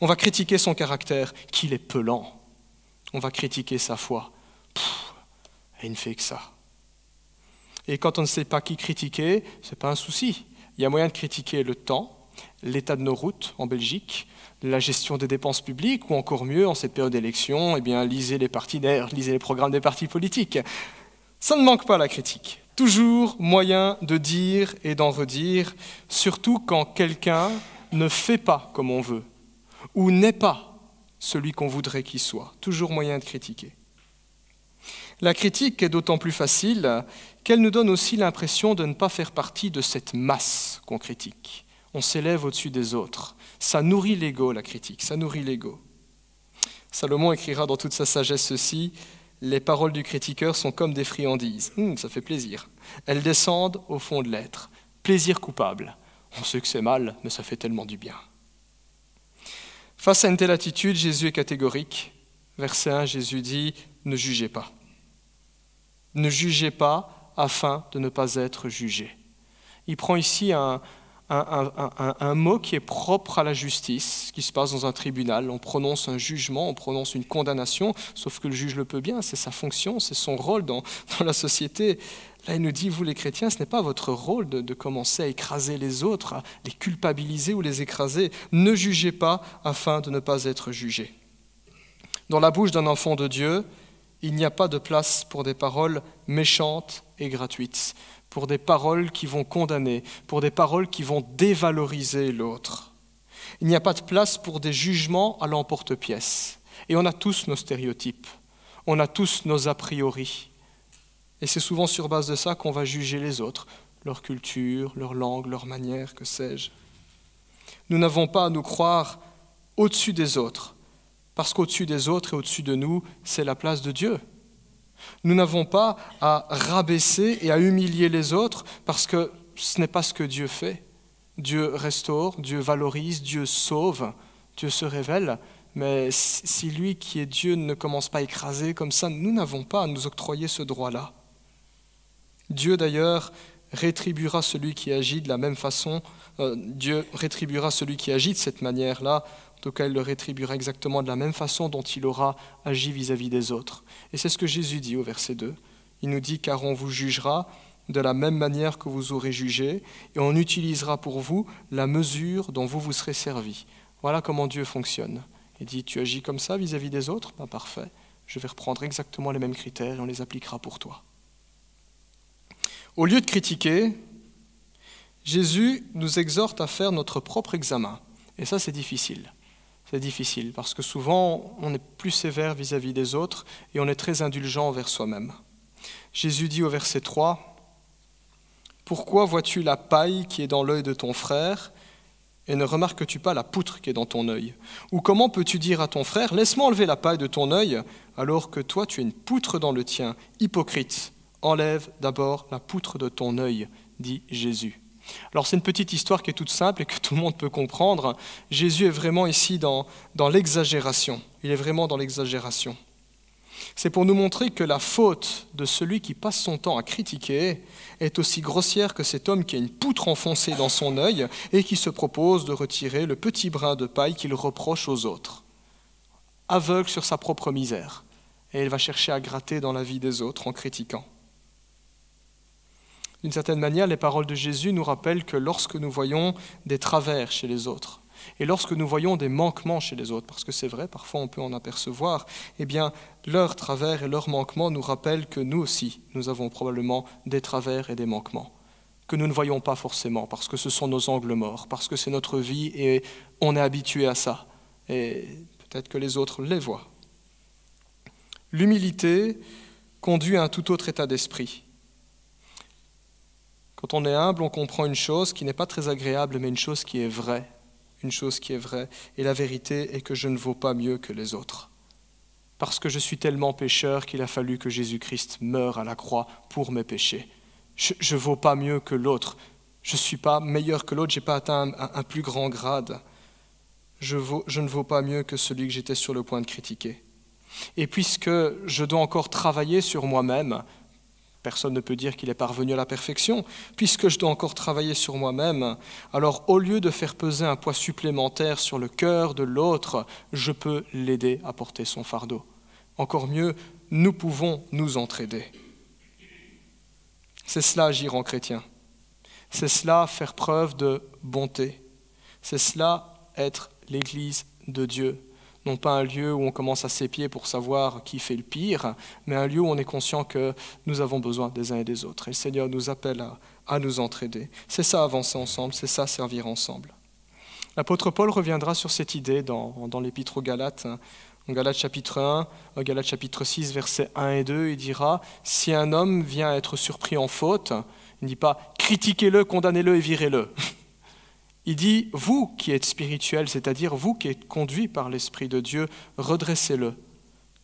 On va critiquer son caractère, qu'il est pelant. On va critiquer sa foi. Il ne fait que ça. Et quand on ne sait pas qui critiquer, ce n'est pas un souci. Il y a moyen de critiquer le temps, l'état de nos routes en Belgique, la gestion des dépenses publiques, ou encore mieux, en cette période d'élection, lisez les partenaires, lisez les programmes des partis politiques. Ça ne manque pas la critique. Toujours moyen de dire et d'en redire, surtout quand quelqu'un ne fait pas comme on veut, ou n'est pas celui qu'on voudrait qu'il soit. Toujours moyen de critiquer. La critique est d'autant plus facile qu'elle nous donne aussi l'impression de ne pas faire partie de cette masse qu'on critique. On s'élève au-dessus des autres. Ça nourrit l'ego, la critique, ça nourrit l'ego. Salomon écrira dans toute sa sagesse ceci: « Les paroles du critiqueur sont comme des friandises. » Ça fait plaisir. Elles descendent au fond de l'être. Plaisir coupable. On sait que c'est mal, mais ça fait tellement du bien. Face à une telle attitude, Jésus est catégorique. Verset 1, Jésus dit « Ne jugez pas. Ne jugez pas afin de ne pas être jugé. » Il prend ici un mot qui est propre à la justice, qui se passe dans un tribunal. On prononce un jugement, on prononce une condamnation, sauf que le juge le peut bien, c'est sa fonction, c'est son rôle dans la société. Là, il nous dit, vous les chrétiens, ce n'est pas votre rôle de commencer à écraser les autres, à les culpabiliser ou les écraser. Ne jugez pas afin de ne pas être jugés. Dans la bouche d'un enfant de Dieu, il n'y a pas de place pour des paroles méchantes et gratuites, pour des paroles qui vont condamner, pour des paroles qui vont dévaloriser l'autre. Il n'y a pas de place pour des jugements à l'emporte-pièce. Et on a tous nos stéréotypes, on a tous nos a priori. Et c'est souvent sur base de ça qu'on va juger les autres, leur culture, leur langue, leur manière, que sais-je. Nous n'avons pas à nous croire au-dessus des autres, parce qu'au-dessus des autres et au-dessus de nous, c'est la place de Dieu. Nous n'avons pas à rabaisser et à humilier les autres, parce que ce n'est pas ce que Dieu fait. Dieu restaure, Dieu valorise, Dieu sauve, Dieu se révèle. Mais si lui qui est Dieu ne commence pas à écraser comme ça, nous n'avons pas à nous octroyer ce droit-là. Dieu d'ailleurs rétribuera celui qui agit de la même façon. Dieu rétribuera celui qui agit de cette manière-là. En tout cas, il le rétribuera exactement de la même façon dont il aura agi vis-à-vis des autres. Et c'est ce que Jésus dit au verset 2. Il nous dit « Car on vous jugera de la même manière que vous aurez jugé, et on utilisera pour vous la mesure dont vous vous serez servi. » Voilà comment Dieu fonctionne. Il dit « Tu agis comme ça vis-à-vis des autres ? Ben parfait, je vais reprendre exactement les mêmes critères et on les appliquera pour toi. » Au lieu de critiquer, Jésus nous exhorte à faire notre propre examen. Et ça, c'est difficile. C'est difficile parce que souvent, on est plus sévère vis-à-vis des autres et on est très indulgent envers soi-même. Jésus dit au verset 3, « Pourquoi vois-tu la paille qui est dans l'œil de ton frère et ne remarques-tu pas la poutre qui est dans ton œil ? Ou comment peux-tu dire à ton frère, laisse-moi enlever la paille de ton œil, alors que toi tu as une poutre dans le tien, hypocrite. Enlève d'abord la poutre de ton œil, dit Jésus. » Alors c'est une petite histoire qui est toute simple et que tout le monde peut comprendre. Jésus est vraiment ici dans l'exagération. Il est vraiment dans l'exagération. C'est pour nous montrer que la faute de celui qui passe son temps à critiquer est aussi grossière que cet homme qui a une poutre enfoncée dans son œil et qui se propose de retirer le petit brin de paille qu'il reproche aux autres. Aveugle sur sa propre misère. Et il va chercher à gratter dans la vie des autres en critiquant. D'une certaine manière, les paroles de Jésus nous rappellent que lorsque nous voyons des travers chez les autres, Et lorsque nous voyons des manquements chez les autres, parce que c'est vrai, parfois on peut en apercevoir, eh bien, leurs travers et leurs manquements nous rappellent que nous aussi, nous avons probablement des travers et des manquements, que nous ne voyons pas forcément, parce que ce sont nos angles morts, parce que c'est notre vie et on est habitué à ça. Et peut-être que les autres les voient. L'humilité conduit à un tout autre état d'esprit. Quand on est humble, on comprend une chose qui n'est pas très agréable, mais une chose qui est vraie. Une chose qui est vraie. Et la vérité est que je ne vaux pas mieux que les autres. Parce que je suis tellement pécheur qu'il a fallu que Jésus-Christ meure à la croix pour mes péchés. Je ne vaux pas mieux que l'autre. Je ne suis pas meilleur que l'autre, je n'ai pas atteint un plus grand grade. Je ne vaux pas mieux que celui que j'étais sur le point de critiquer. Et puisque je dois encore travailler sur moi-même, personne ne peut dire qu'il est parvenu à la perfection, puisque je dois encore travailler sur moi-même, alors au lieu de faire peser un poids supplémentaire sur le cœur de l'autre, je peux l'aider à porter son fardeau. Encore mieux, nous pouvons nous entraider. C'est cela agir en chrétien. C'est cela faire preuve de bonté. C'est cela être l'Église de Dieu. Non pas un lieu où on commence à s'épier pour savoir qui fait le pire, mais un lieu où on est conscient que nous avons besoin des uns et des autres. Et le Seigneur nous appelle à nous entraider. C'est ça avancer ensemble, c'est ça servir ensemble. L'apôtre Paul reviendra sur cette idée dans l'épître aux Galates. En Galates chapitre 1, Galates chapitre 6, versets 1 et 2, il dira « Si un homme vient être surpris en faute, il ne dit pas « critiquez-le, condamnez-le et virez-le ». Il dit, vous qui êtes spirituels, c'est-à-dire vous qui êtes conduits par l'Esprit de Dieu, redressez-le.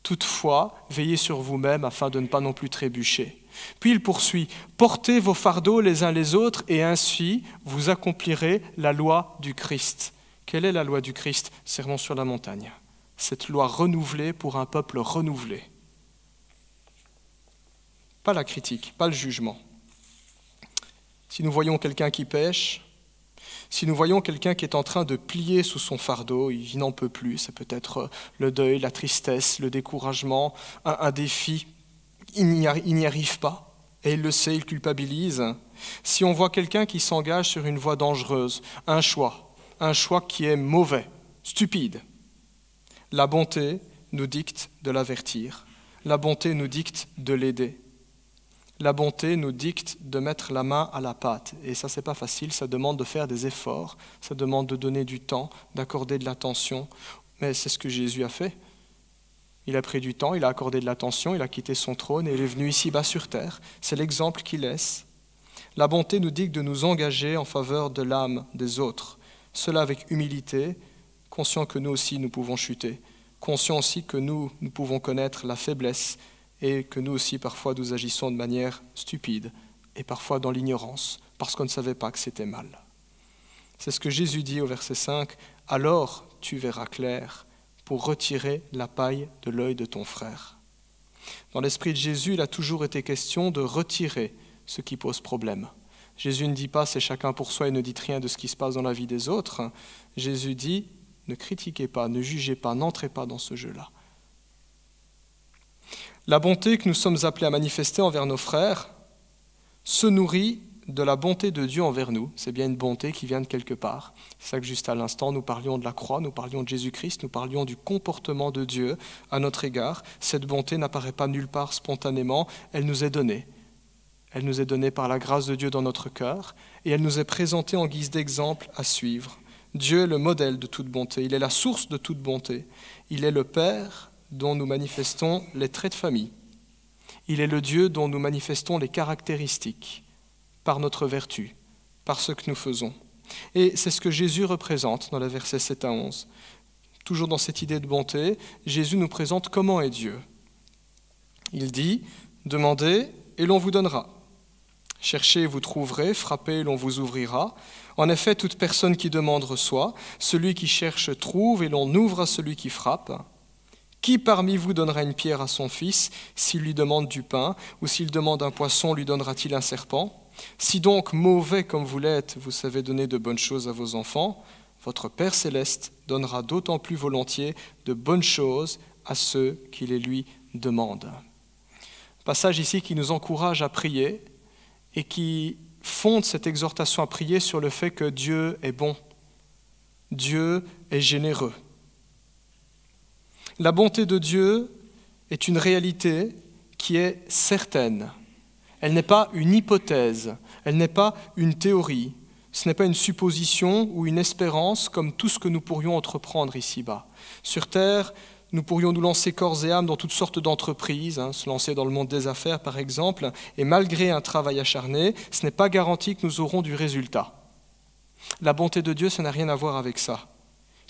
Toutefois, veillez sur vous-même afin de ne pas non plus trébucher. Puis il poursuit, portez vos fardeaux les uns les autres et ainsi vous accomplirez la loi du Christ. Quelle est la loi du Christ? Sermon sur la montagne. Cette loi renouvelée pour un peuple renouvelé. Pas la critique, pas le jugement. Si nous voyons quelqu'un qui pêche, si nous voyons quelqu'un qui est en train de plier sous son fardeau, il n'en peut plus, c'est peut-être le deuil, la tristesse, le découragement, un défi, il n'y arrive pas, et il le sait, il culpabilise. Si on voit quelqu'un qui s'engage sur une voie dangereuse, un choix qui est mauvais, stupide, la bonté nous dicte de l'avertir, la bonté nous dicte de l'aider. La bonté nous dicte de mettre la main à la pâte. Et ça, c'est pas facile, ça demande de faire des efforts, ça demande de donner du temps, d'accorder de l'attention. Mais c'est ce que Jésus a fait. Il a pris du temps, il a accordé de l'attention, il a quitté son trône et il est venu ici-bas sur terre. C'est l'exemple qu'il laisse. La bonté nous dicte de nous engager en faveur de l'âme des autres. Cela avec humilité, conscient que nous aussi, nous pouvons chuter. Conscient aussi que nous pouvons connaître la faiblesse et que nous aussi, parfois, nous agissons de manière stupide et parfois dans l'ignorance, parce qu'on ne savait pas que c'était mal. C'est ce que Jésus dit au verset 5, « Alors tu verras clair pour retirer la paille de l'œil de ton frère. » Dans l'esprit de Jésus, il a toujours été question de retirer ce qui pose problème. Jésus ne dit pas « c'est chacun pour soi » et ne dit rien de ce qui se passe dans la vie des autres. Jésus dit « ne critiquez pas, ne jugez pas, n'entrez pas dans ce jeu-là. » La bonté que nous sommes appelés à manifester envers nos frères se nourrit de la bonté de Dieu envers nous. C'est bien une bonté qui vient de quelque part. C'est ça que juste à l'instant, nous parlions de la croix, nous parlions de Jésus-Christ, nous parlions du comportement de Dieu à notre égard. Cette bonté n'apparaît pas nulle part spontanément, elle nous est donnée. Elle nous est donnée par la grâce de Dieu dans notre cœur et elle nous est présentée en guise d'exemple à suivre. Dieu est le modèle de toute bonté, il est la source de toute bonté. Il est le Père dont nous manifestons les traits de famille. Il est le Dieu dont nous manifestons les caractéristiques par notre vertu, par ce que nous faisons. Et c'est ce que Jésus représente dans les versets 7 à 11. Toujours dans cette idée de bonté, Jésus nous présente comment est Dieu. Il dit « Demandez et l'on vous donnera. Cherchez et vous trouverez, frappez et l'on vous ouvrira. En effet, toute personne qui demande reçoit, celui qui cherche trouve et l'on ouvre à celui qui frappe. Qui parmi vous donnera une pierre à son fils s'il lui demande du pain, ou s'il demande un poisson, lui donnera-t-il un serpent? Si donc, mauvais comme vous l'êtes, vous savez donner de bonnes choses à vos enfants, votre Père céleste donnera d'autant plus volontiers de bonnes choses à ceux qui les lui demandent. Passage ici qui nous encourage à prier et qui fonde cette exhortation à prier sur le fait que Dieu est bon. Dieu est généreux. La bonté de Dieu est une réalité qui est certaine. Elle n'est pas une hypothèse, elle n'est pas une théorie, ce n'est pas une supposition ou une espérance comme tout ce que nous pourrions entreprendre ici-bas. Sur Terre, nous pourrions nous lancer corps et âme dans toutes sortes d'entreprises, se lancer dans le monde des affaires par exemple, et malgré un travail acharné, ce n'est pas garanti que nous aurons du résultat. La bonté de Dieu, ça n'a rien à voir avec ça.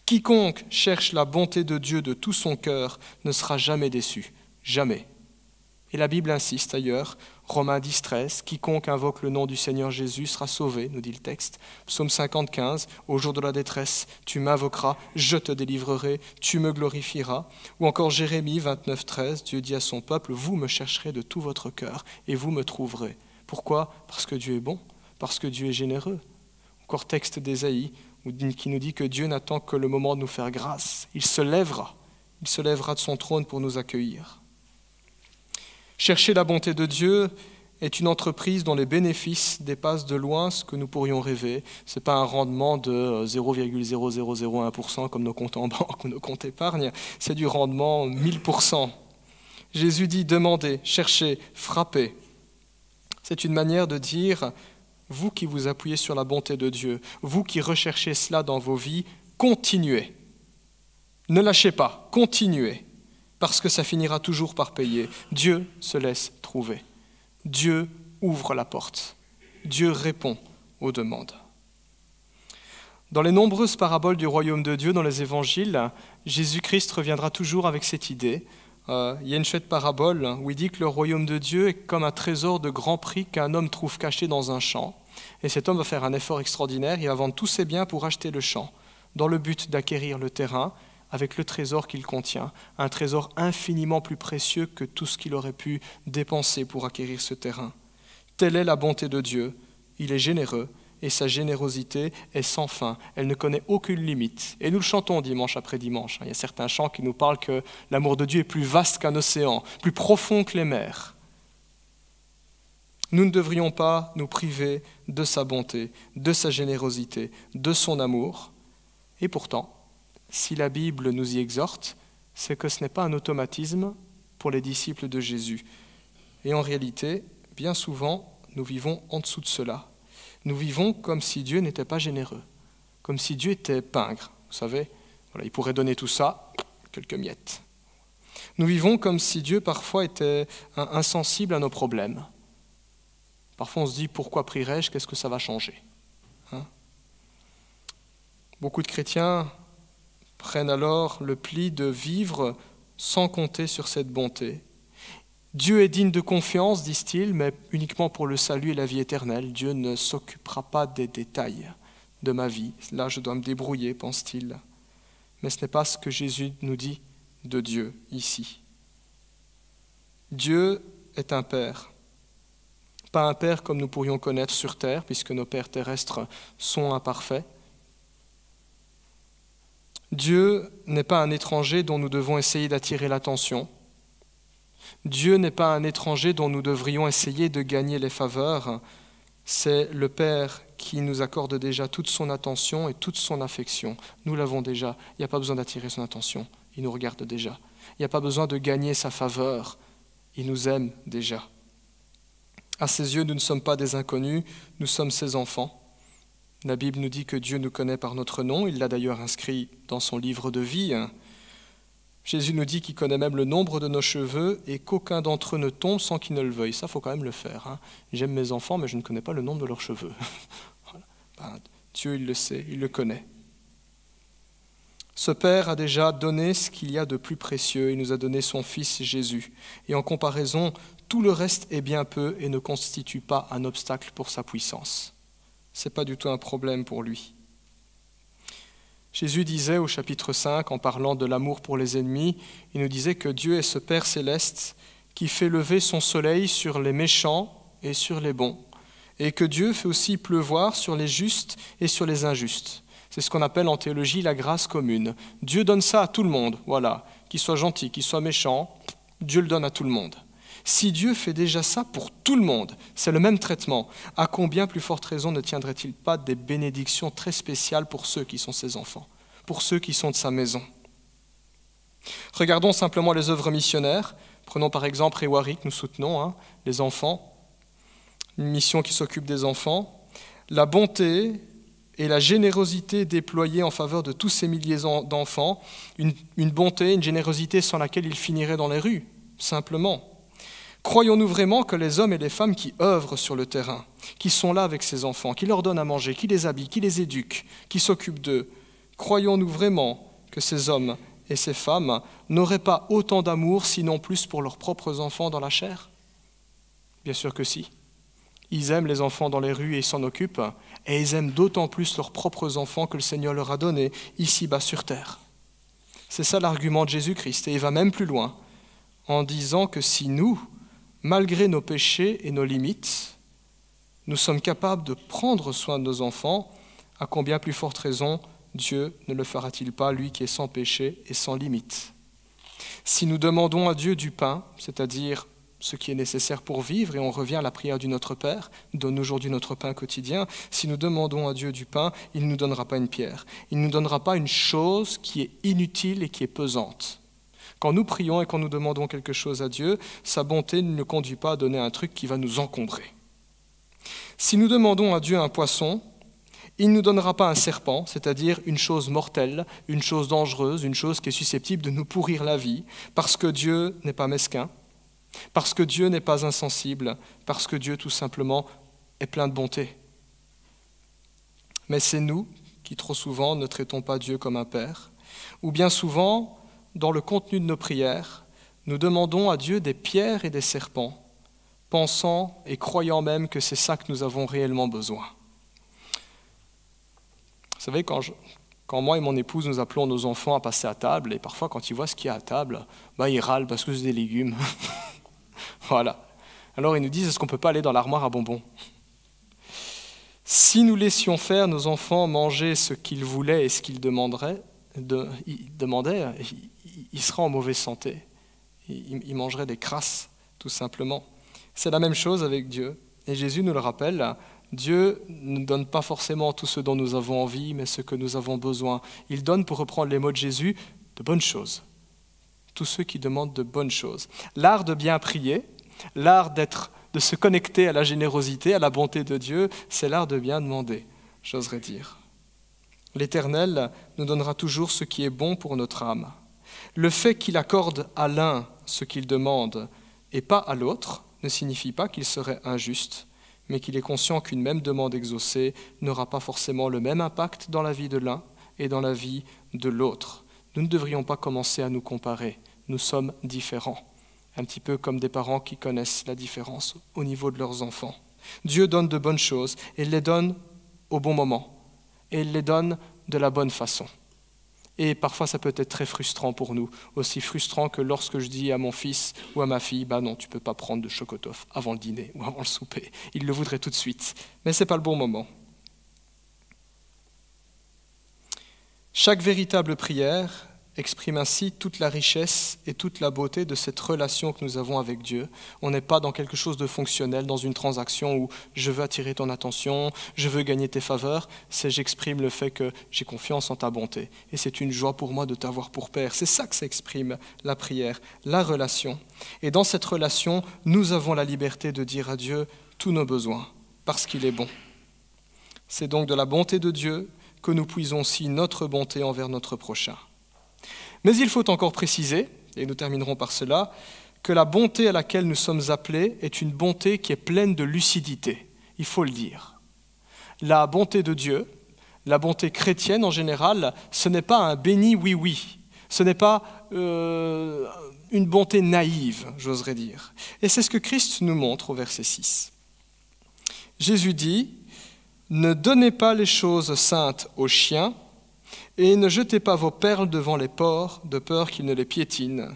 Quiconque cherche la bonté de Dieu de tout son cœur ne sera jamais déçu, jamais. Et la Bible insiste ailleurs, Romains 10, 13, quiconque invoque le nom du Seigneur Jésus sera sauvé, nous dit le texte. Psaume 50, 15, au jour de la détresse, tu m'invoqueras, je te délivrerai, tu me glorifieras. Ou encore Jérémie 29, 13, Dieu dit à son peuple, vous me chercherez de tout votre cœur et vous me trouverez. Pourquoi ? Parce que Dieu est bon, parce que Dieu est généreux. Encore texte d'Ésaïe qui nous dit que Dieu n'attend que le moment de nous faire grâce. Il se lèvera de son trône pour nous accueillir. Chercher la bonté de Dieu est une entreprise dont les bénéfices dépassent de loin ce que nous pourrions rêver. Ce n'est pas un rendement de 0,0001% comme nos comptes en banque ou nos comptes épargne, c'est du rendement 1000%. Jésus dit demandez, cherchez, frappez. C'est une manière de dire, vous qui vous appuyez sur la bonté de Dieu, vous qui recherchez cela dans vos vies, continuez. Ne lâchez pas, continuez. Parce que ça finira toujours par payer. Dieu se laisse trouver. Dieu ouvre la porte. Dieu répond aux demandes. Dans les nombreuses paraboles du royaume de Dieu dans les évangiles, Jésus-Christ reviendra toujours avec cette idée. Il y a une chouette parabole où il dit que le royaume de Dieu est comme un trésor de grand prix qu'un homme trouve caché dans un champ. Et cet homme va faire un effort extraordinaire, il va vendre tous ses biens pour acheter le champ, dans le but d'acquérir le terrain, avec le trésor qu'il contient, un trésor infiniment plus précieux que tout ce qu'il aurait pu dépenser pour acquérir ce terrain. Telle est la bonté de Dieu, il est généreux et sa générosité est sans fin, elle ne connaît aucune limite. Et nous le chantons dimanche après dimanche, il y a certains chants qui nous parlent que l'amour de Dieu est plus vaste qu'un océan, plus profond que les mers. Nous ne devrions pas nous priver de sa bonté, de sa générosité, de son amour, et pourtant, si la Bible nous y exhorte, c'est que ce n'est pas un automatisme pour les disciples de Jésus. Et en réalité, bien souvent, nous vivons en dessous de cela. Nous vivons comme si Dieu n'était pas généreux, comme si Dieu était pingre. Vous savez, voilà, il pourrait donner tout ça, quelques miettes. Nous vivons comme si Dieu parfois était insensible à nos problèmes. Parfois on se dit, pourquoi prierai-je, qu'est-ce que ça va changer ? Beaucoup de chrétiens prennent alors le pli de vivre sans compter sur cette bonté. Dieu est digne de confiance, disent-ils, mais uniquement pour le salut et la vie éternelle. Dieu ne s'occupera pas des détails de ma vie. Là, je dois me débrouiller, pense-t-il. Mais ce n'est pas ce que Jésus nous dit de Dieu ici. Dieu est un Père. Pas un Père comme nous pourrions connaître sur terre, puisque nos pères terrestres sont imparfaits. Dieu n'est pas un étranger dont nous devons essayer d'attirer l'attention. Dieu n'est pas un étranger dont nous devrions essayer de gagner les faveurs. C'est le Père qui nous accorde déjà toute son attention et toute son affection. Nous l'avons déjà. Il n'y a pas besoin d'attirer son attention. Il nous regarde déjà. Il n'y a pas besoin de gagner sa faveur. Il nous aime déjà. À ses yeux, nous ne sommes pas des inconnus, nous sommes ses enfants. La Bible nous dit que Dieu nous connaît par notre nom, il l'a d'ailleurs inscrit dans son livre de vie. Jésus nous dit qu'il connaît même le nombre de nos cheveux et qu'aucun d'entre eux ne tombe sans qu'il ne le veuille. Ça, il faut quand même le faire. J'aime mes enfants, mais je ne connais pas le nombre de leurs cheveux. Voilà. Dieu, il le sait, il le connaît. Ce Père a déjà donné ce qu'il y a de plus précieux. Il nous a donné son Fils Jésus. Et en comparaison, tout le reste est bien peu et ne constitue pas un obstacle pour sa puissance. Ce n'est pas du tout un problème pour lui. Jésus disait au chapitre 5, en parlant de l'amour pour les ennemis, il nous disait que Dieu est ce Père céleste qui fait lever son soleil sur les méchants et sur les bons, et que Dieu fait aussi pleuvoir sur les justes et sur les injustes. C'est ce qu'on appelle en théologie la grâce commune. Dieu donne ça à tout le monde, voilà, qu'il soit gentil, qu'il soit méchant, Dieu le donne à tout le monde. Si Dieu fait déjà ça pour tout le monde, c'est le même traitement, à combien plus forte raison ne tiendrait-il pas des bénédictions très spéciales pour ceux qui sont ses enfants ? pour ceux qui sont de sa maison. Regardons simplement les œuvres missionnaires. Prenons par exemple Rewari, que nous soutenons, les enfants, une mission qui s'occupe des enfants. La bonté et la générosité déployée en faveur de tous ces milliers d'enfants, une bonté, une générosité sans laquelle ils finiraient dans les rues, simplement. Croyons-nous vraiment que les hommes et les femmes qui œuvrent sur le terrain, qui sont là avec ces enfants, qui leur donnent à manger, qui les habillent, qui les éduquent, qui s'occupent d'eux, croyons-nous vraiment que ces hommes et ces femmes n'auraient pas autant d'amour, sinon plus pour leurs propres enfants dans la chair? Bien sûr que si. Ils aiment les enfants dans les rues et ils s'en occupent, et ils aiment d'autant plus leurs propres enfants que le Seigneur leur a donnés ici-bas sur terre. C'est ça l'argument de Jésus-Christ, et il va même plus loin, en disant que si nous, malgré nos péchés et nos limites, nous sommes capables de prendre soin de nos enfants, à combien plus forte raison Dieu ne le fera-t-il pas, lui qui est sans péché et sans limite? Si nous demandons à Dieu du pain, c'est-à-dire ce qui est nécessaire pour vivre, et on revient à la prière du Notre Père, donne aujourd'hui notre pain quotidien, si nous demandons à Dieu du pain, il ne nous donnera pas une pierre, il ne nous donnera pas une chose qui est inutile et qui est pesante. Quand nous prions et quand nous demandons quelque chose à Dieu, sa bonté ne nous conduit pas à donner un truc qui va nous encombrer. Si nous demandons à Dieu un poisson, il ne nous donnera pas un serpent, c'est-à-dire une chose mortelle, une chose dangereuse, une chose qui est susceptible de nous pourrir la vie, parce que Dieu n'est pas mesquin, parce que Dieu n'est pas insensible, parce que Dieu tout simplement est plein de bonté. Mais c'est nous qui trop souvent ne traitons pas Dieu comme un père, ou bien souvent, dans le contenu de nos prières, nous demandons à Dieu des pierres et des serpents, pensant et croyant même que c'est ça que nous avons réellement besoin. Vous savez, quand moi et mon épouse nous appelons nos enfants à passer à table, et parfois quand ils voient ce qu'il y a à table, ils râlent parce que c'est des légumes. Voilà. Alors ils nous disent, est-ce qu'on ne peut pas aller dans l'armoire à bonbons? Si nous laissions faire nos enfants manger ce qu'ils voulaient et ce qu'ils demandaient, ils seraient en mauvaise santé. Ils mangeraient des crasses, tout simplement. C'est la même chose avec Dieu. Et Jésus nous le rappelle, Dieu ne donne pas forcément tout ce dont nous avons envie, mais ce que nous avons besoin. Il donne, pour reprendre les mots de Jésus, de bonnes choses. Tous ceux qui demandent de bonnes choses. L'art de bien prier, l'art de se connecter à la générosité, à la bonté de Dieu, c'est l'art de bien demander, j'oserais dire. L'Éternel nous donnera toujours ce qui est bon pour notre âme. Le fait qu'il accorde à l'un ce qu'il demande et pas à l'autre ne signifie pas qu'il serait injuste, mais qu'il est conscient qu'une même demande exaucée n'aura pas forcément le même impact dans la vie de l'un et dans la vie de l'autre. Nous ne devrions pas commencer à nous comparer. Nous sommes différents, un petit peu comme des parents qui connaissent la différence au niveau de leurs enfants. Dieu donne de bonnes choses et il les donne au bon moment et il les donne de la bonne façon. Et parfois, ça peut être très frustrant pour nous, aussi frustrant que lorsque je dis à mon fils ou à ma fille, non, tu ne peux pas prendre de chocotoff avant le dîner ou avant le souper. Il le voudrait tout de suite, mais ce n'est pas le bon moment. Chaque véritable prière exprime ainsi toute la richesse et toute la beauté de cette relation que nous avons avec Dieu. On n'est pas dans quelque chose de fonctionnel, dans une transaction où je veux attirer ton attention, je veux gagner tes faveurs. C'est j'exprime le fait que j'ai confiance en ta bonté. Et c'est une joie pour moi de t'avoir pour Père. C'est ça que ça exprime la prière, la relation. Et dans cette relation, nous avons la liberté de dire à Dieu tous nos besoins, parce qu'il est bon. C'est donc de la bonté de Dieu que nous puisons aussi notre bonté envers notre prochain. Mais il faut encore préciser, et nous terminerons par cela, que la bonté à laquelle nous sommes appelés est une bonté qui est pleine de lucidité, il faut le dire. La bonté de Dieu, la bonté chrétienne en général, ce n'est pas un béni oui-oui, ce n'est pas une bonté naïve, j'oserais dire. Et c'est ce que Christ nous montre au verset 6. Jésus dit « Ne donnez pas les choses saintes aux chiens, et ne jetez pas vos perles devant les porcs, de peur qu'ils ne les piétinent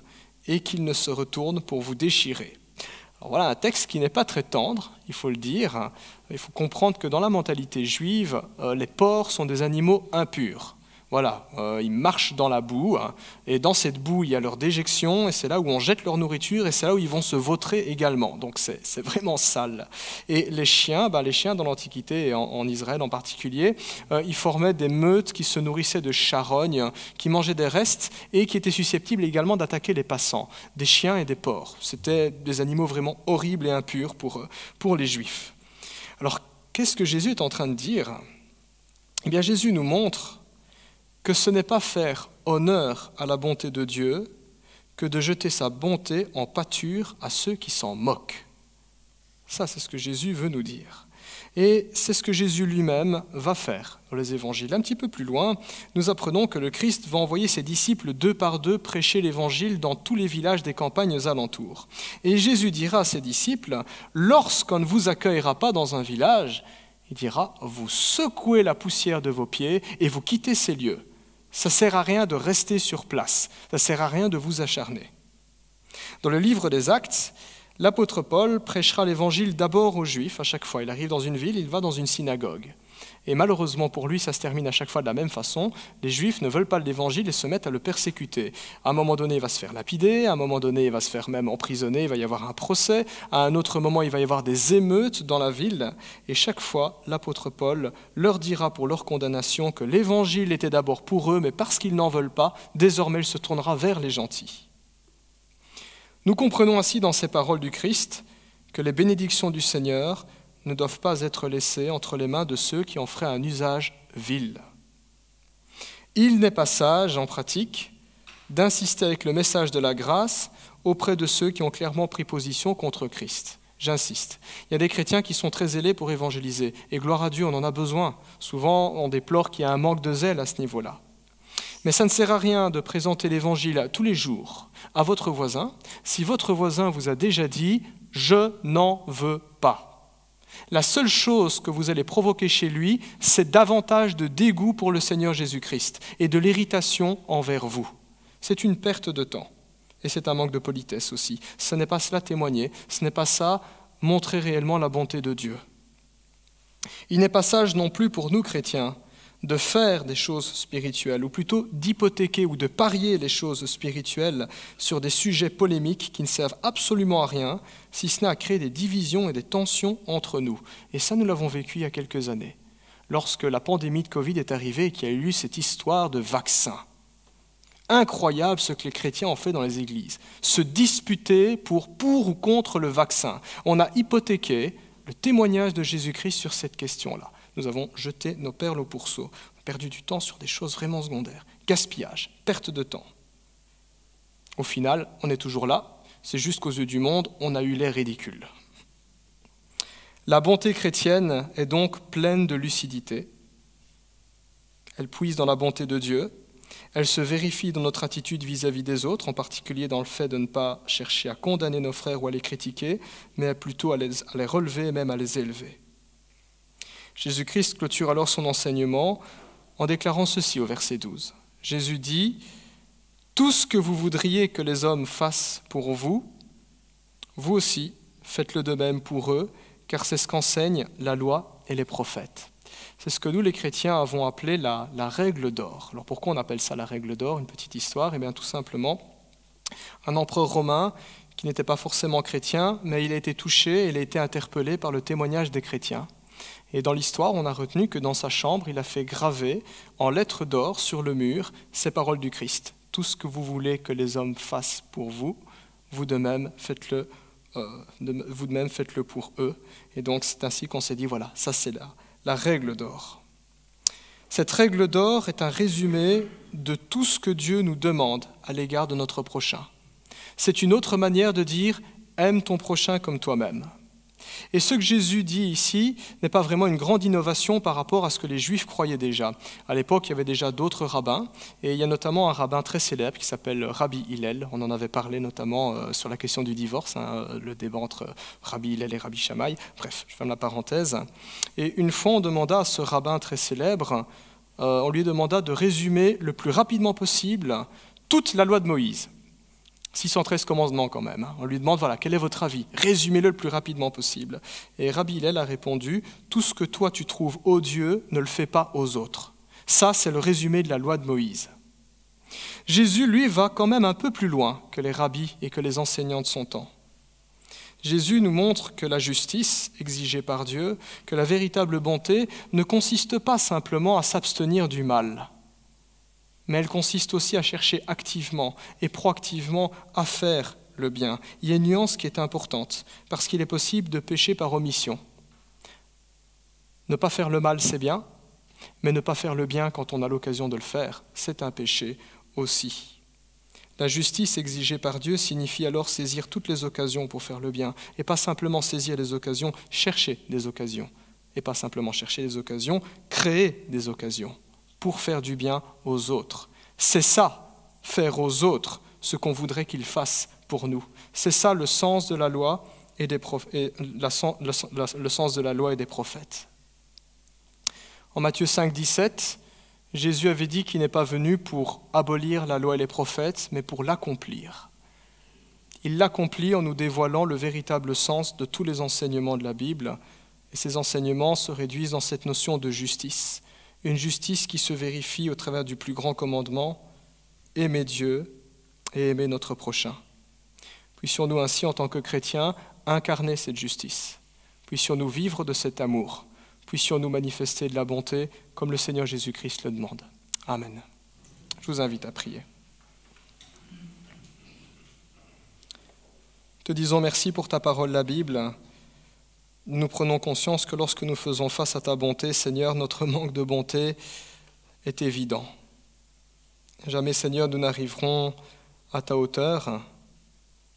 et qu'ils ne se retournent pour vous déchirer. » Alors voilà un texte qui n'est pas très tendre, il faut le dire. Il faut comprendre que dans la mentalité juive, les porcs sont des animaux impurs. Voilà, ils marchent dans la boue, hein, et dans cette boue, il y a leur déjection, et c'est là où on jette leur nourriture, et c'est là où ils vont se vautrer également. Donc c'est vraiment sale. Et les chiens dans l'Antiquité, et en Israël en particulier, ils formaient des meutes qui se nourrissaient de charognes, qui mangeaient des restes, et qui étaient susceptibles également d'attaquer les passants, des chiens et des porcs. C'était des animaux vraiment horribles et impurs pour les Juifs. Alors, qu'est-ce que Jésus est en train de dire ? Eh bien, Jésus nous montre que ce n'est pas faire honneur à la bonté de Dieu que de jeter sa bonté en pâture à ceux qui s'en moquent. Ça, c'est ce que Jésus veut nous dire. Et c'est ce que Jésus lui-même va faire dans les évangiles. Un petit peu plus loin, nous apprenons que le Christ va envoyer ses disciples 2 par 2 prêcher l'évangile dans tous les villages des campagnes alentours. Et Jésus dira à ses disciples, « Lorsqu'on ne vous accueillera pas dans un village, il dira, vous secouez la poussière de vos pieds et vous quittez ces lieux. Ça ne sert à rien de rester sur place, ça ne sert à rien de vous acharner. » Dans le livre des Actes, l'apôtre Paul prêchera l'évangile d'abord aux Juifs à chaque fois. Il arrive dans une ville, il va dans une synagogue. Et malheureusement pour lui, ça se termine à chaque fois de la même façon. Les Juifs ne veulent pas l'évangile et se mettent à le persécuter. À un moment donné, il va se faire lapider, à un moment donné, il va se faire même emprisonner, il va y avoir un procès. À un autre moment, il va y avoir des émeutes dans la ville. Et chaque fois, l'apôtre Paul leur dira pour leur condamnation que l'évangile était d'abord pour eux, mais parce qu'ils n'en veulent pas, désormais il se tournera vers les gentils. Nous comprenons ainsi dans ces paroles du Christ que les bénédictions du Seigneur ne doivent pas être laissées entre les mains de ceux qui en feraient un usage vil. Il n'est pas sage, en pratique, d'insister avec le message de la grâce auprès de ceux qui ont clairement pris position contre Christ. J'insiste. Il y a des chrétiens qui sont très zélés pour évangéliser, et gloire à Dieu, on en a besoin. Souvent, on déplore qu'il y a un manque de zèle à ce niveau-là. Mais ça ne sert à rien de présenter l'évangile tous les jours à votre voisin si votre voisin vous a déjà dit « je n'en veux pas ». La seule chose que vous allez provoquer chez lui, c'est davantage de dégoût pour le Seigneur Jésus-Christ et de l'irritation envers vous. C'est une perte de temps et c'est un manque de politesse aussi. Ce n'est pas cela témoigner, ce n'est pas ça montrer réellement la bonté de Dieu. Il n'est pas sage non plus pour nous chrétiens de faire des choses spirituelles, ou plutôt d'hypothéquer ou de parier les choses spirituelles sur des sujets polémiques qui ne servent absolument à rien, si ce n'est à créer des divisions et des tensions entre nous. Et ça, nous l'avons vécu il y a quelques années, lorsque la pandémie de Covid est arrivée et qu'il y a eu cette histoire de vaccin. Incroyable ce que les chrétiens ont fait dans les églises, se disputer pour ou contre le vaccin. On a hypothéqué le témoignage de Jésus-Christ sur cette question-là. Nous avons jeté nos perles au pourceau, perdu du temps sur des choses vraiment secondaires. Gaspillage, perte de temps. Au final, on est toujours là, c'est juste qu'aux yeux du monde, on a eu l'air ridicule. La bonté chrétienne est donc pleine de lucidité. Elle puise dans la bonté de Dieu. Elle se vérifie dans notre attitude vis-à-vis des autres, en particulier dans le fait de ne pas chercher à condamner nos frères ou à les critiquer, mais plutôt à les relever et même à les élever. Jésus-Christ clôture alors son enseignement en déclarant ceci au verset 12. Jésus dit « Tout ce que vous voudriez que les hommes fassent pour vous, vous aussi faites-le de même pour eux, car c'est ce qu'enseignent la loi et les prophètes. » C'est ce que nous, les chrétiens, avons appelé la règle d'or. Alors pourquoi on appelle ça la règle d'or? Une petite histoire. Eh bien tout simplement, un empereur romain qui n'était pas forcément chrétien, mais il a été touché, il a été interpellé par le témoignage des chrétiens. Et dans l'histoire, on a retenu que dans sa chambre, il a fait graver en lettres d'or sur le mur ces paroles du Christ. Tout ce que vous voulez que les hommes fassent pour vous, vous de même faites-le pour eux. Et donc c'est ainsi qu'on s'est dit, voilà, ça c'est la règle d'or. Cette règle d'or est un résumé de tout ce que Dieu nous demande à l'égard de notre prochain. C'est une autre manière de dire « aime ton prochain comme toi-même ». Et ce que Jésus dit ici n'est pas vraiment une grande innovation par rapport à ce que les Juifs croyaient déjà. À l'époque, il y avait déjà d'autres rabbins, et il y a notamment un rabbin très célèbre qui s'appelle Rabbi Hillel. On en avait parlé notamment sur la question du divorce, le débat entre Rabbi Hillel et Rabbi Shammai. Bref, je ferme la parenthèse. Et une fois, on demanda à ce rabbin très célèbre, on lui demanda de résumer le plus rapidement possible toute la loi de Moïse. 613 commandements quand même. On lui demande, voilà, quel est votre avis? Résumez-le le plus rapidement possible. Et Rabbi Hillel a répondu, tout ce que toi tu trouves odieux, ne le fais pas aux autres. Ça, c'est le résumé de la loi de Moïse. Jésus, lui, va quand même un peu plus loin que les rabbis et que les enseignants de son temps. Jésus nous montre que la justice exigée par Dieu, que la véritable bonté ne consiste pas simplement à s'abstenir du mal, mais elle consiste aussi à chercher activement et proactivement à faire le bien. Il y a une nuance qui est importante, parce qu'il est possible de pécher par omission. Ne pas faire le mal, c'est bien, mais ne pas faire le bien quand on a l'occasion de le faire, c'est un péché aussi. La justice exigée par Dieu signifie alors saisir toutes les occasions pour faire le bien, et pas simplement saisir les occasions, chercher des occasions, et pas simplement chercher des occasions, créer des occasions pour faire du bien aux autres. C'est ça, faire aux autres ce qu'on voudrait qu'ils fassent pour nous. C'est ça le sens de la loi et des le sens de la loi et des prophètes. En Matthieu 5, 17, Jésus avait dit qu'il n'est pas venu pour abolir la loi et les prophètes, mais pour l'accomplir. Il l'accomplit en nous dévoilant le véritable sens de tous les enseignements de la Bible, et ces enseignements se réduisent dans cette notion de justice, une justice qui se vérifie au travers du plus grand commandement, aimer Dieu et aimer notre prochain. Puissions-nous ainsi, en tant que chrétiens, incarner cette justice. Puissions-nous vivre de cet amour. Puissions-nous manifester de la bonté comme le Seigneur Jésus-Christ le demande. Amen. Je vous invite à prier. Te disons merci pour ta parole, la Bible. Nous prenons conscience que lorsque nous faisons face à ta bonté, Seigneur, notre manque de bonté est évident. Jamais, Seigneur, nous n'arriverons à ta hauteur.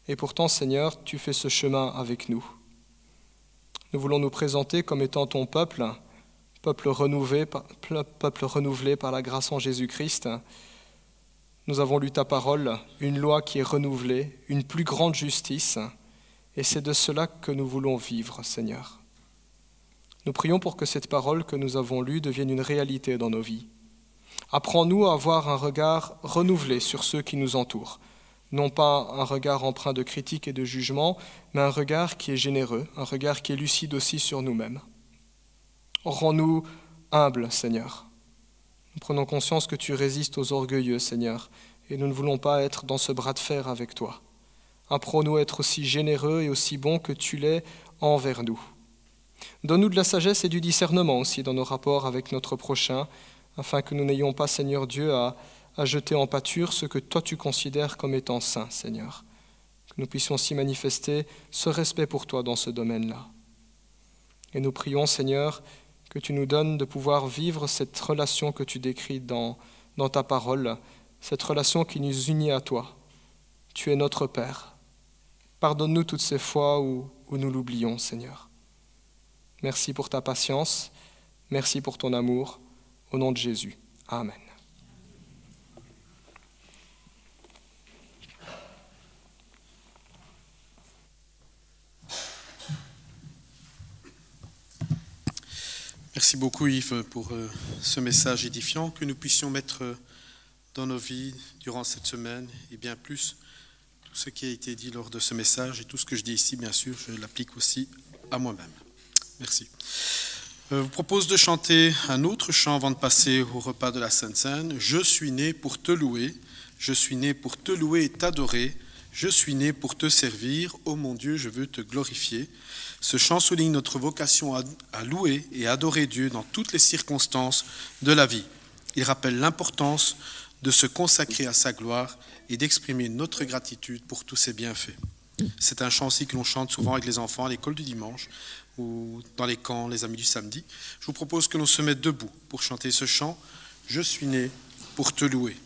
Et pourtant, Seigneur, tu fais ce chemin avec nous. Nous voulons nous présenter comme étant ton peuple, peuple renouvelé par la grâce en Jésus-Christ. Nous avons lu ta parole, une loi qui est renouvelée, une plus grande justice, et c'est de cela que nous voulons vivre, Seigneur. Nous prions pour que cette parole que nous avons lue devienne une réalité dans nos vies. Apprends-nous à avoir un regard renouvelé sur ceux qui nous entourent. Non pas un regard empreint de critique et de jugement, mais un regard qui est généreux, un regard qui est lucide aussi sur nous-mêmes. Rends-nous humbles, Seigneur. Nous prenons conscience que tu résistes aux orgueilleux, Seigneur, et nous ne voulons pas être dans ce bras de fer avec toi. Apprends-nous à être aussi généreux et aussi bons que tu l'es envers nous. Donne-nous de la sagesse et du discernement aussi dans nos rapports avec notre prochain, afin que nous n'ayons pas, Seigneur Dieu, à jeter en pâture ce que toi tu considères comme étant saint, Seigneur. Que nous puissions aussi manifester ce respect pour toi dans ce domaine-là. Et nous prions, Seigneur, que tu nous donnes de pouvoir vivre cette relation que tu décris dans ta parole, cette relation qui nous unit à toi. Tu es notre Père. Pardonne-nous toutes ces fois où nous l'oublions, Seigneur. Merci pour ta patience, merci pour ton amour. Au nom de Jésus. Amen. Merci beaucoup Yves pour ce message édifiant que nous puissions mettre dans nos vies durant cette semaine et bien plus tout ce qui a été dit lors de ce message et tout ce que je dis ici, bien sûr, je l'applique aussi à moi-même. Merci. Je vous propose de chanter un autre chant avant de passer au repas de la Sainte Seine. Je suis né pour te louer, je suis né pour te louer et t'adorer, je suis né pour te servir, ô mon Dieu, je veux te glorifier. Ce chant souligne notre vocation à louer et adorer Dieu dans toutes les circonstances de la vie. Il rappelle l'importance de se consacrer à sa gloire et d'exprimer notre gratitude pour tous ses bienfaits. C'est un chant aussi que l'on chante souvent avec les enfants à l'école du dimanche ou dans les camps, les amis du samedi. Je vous propose que l'on se mette debout pour chanter ce chant « Je suis né pour te louer ».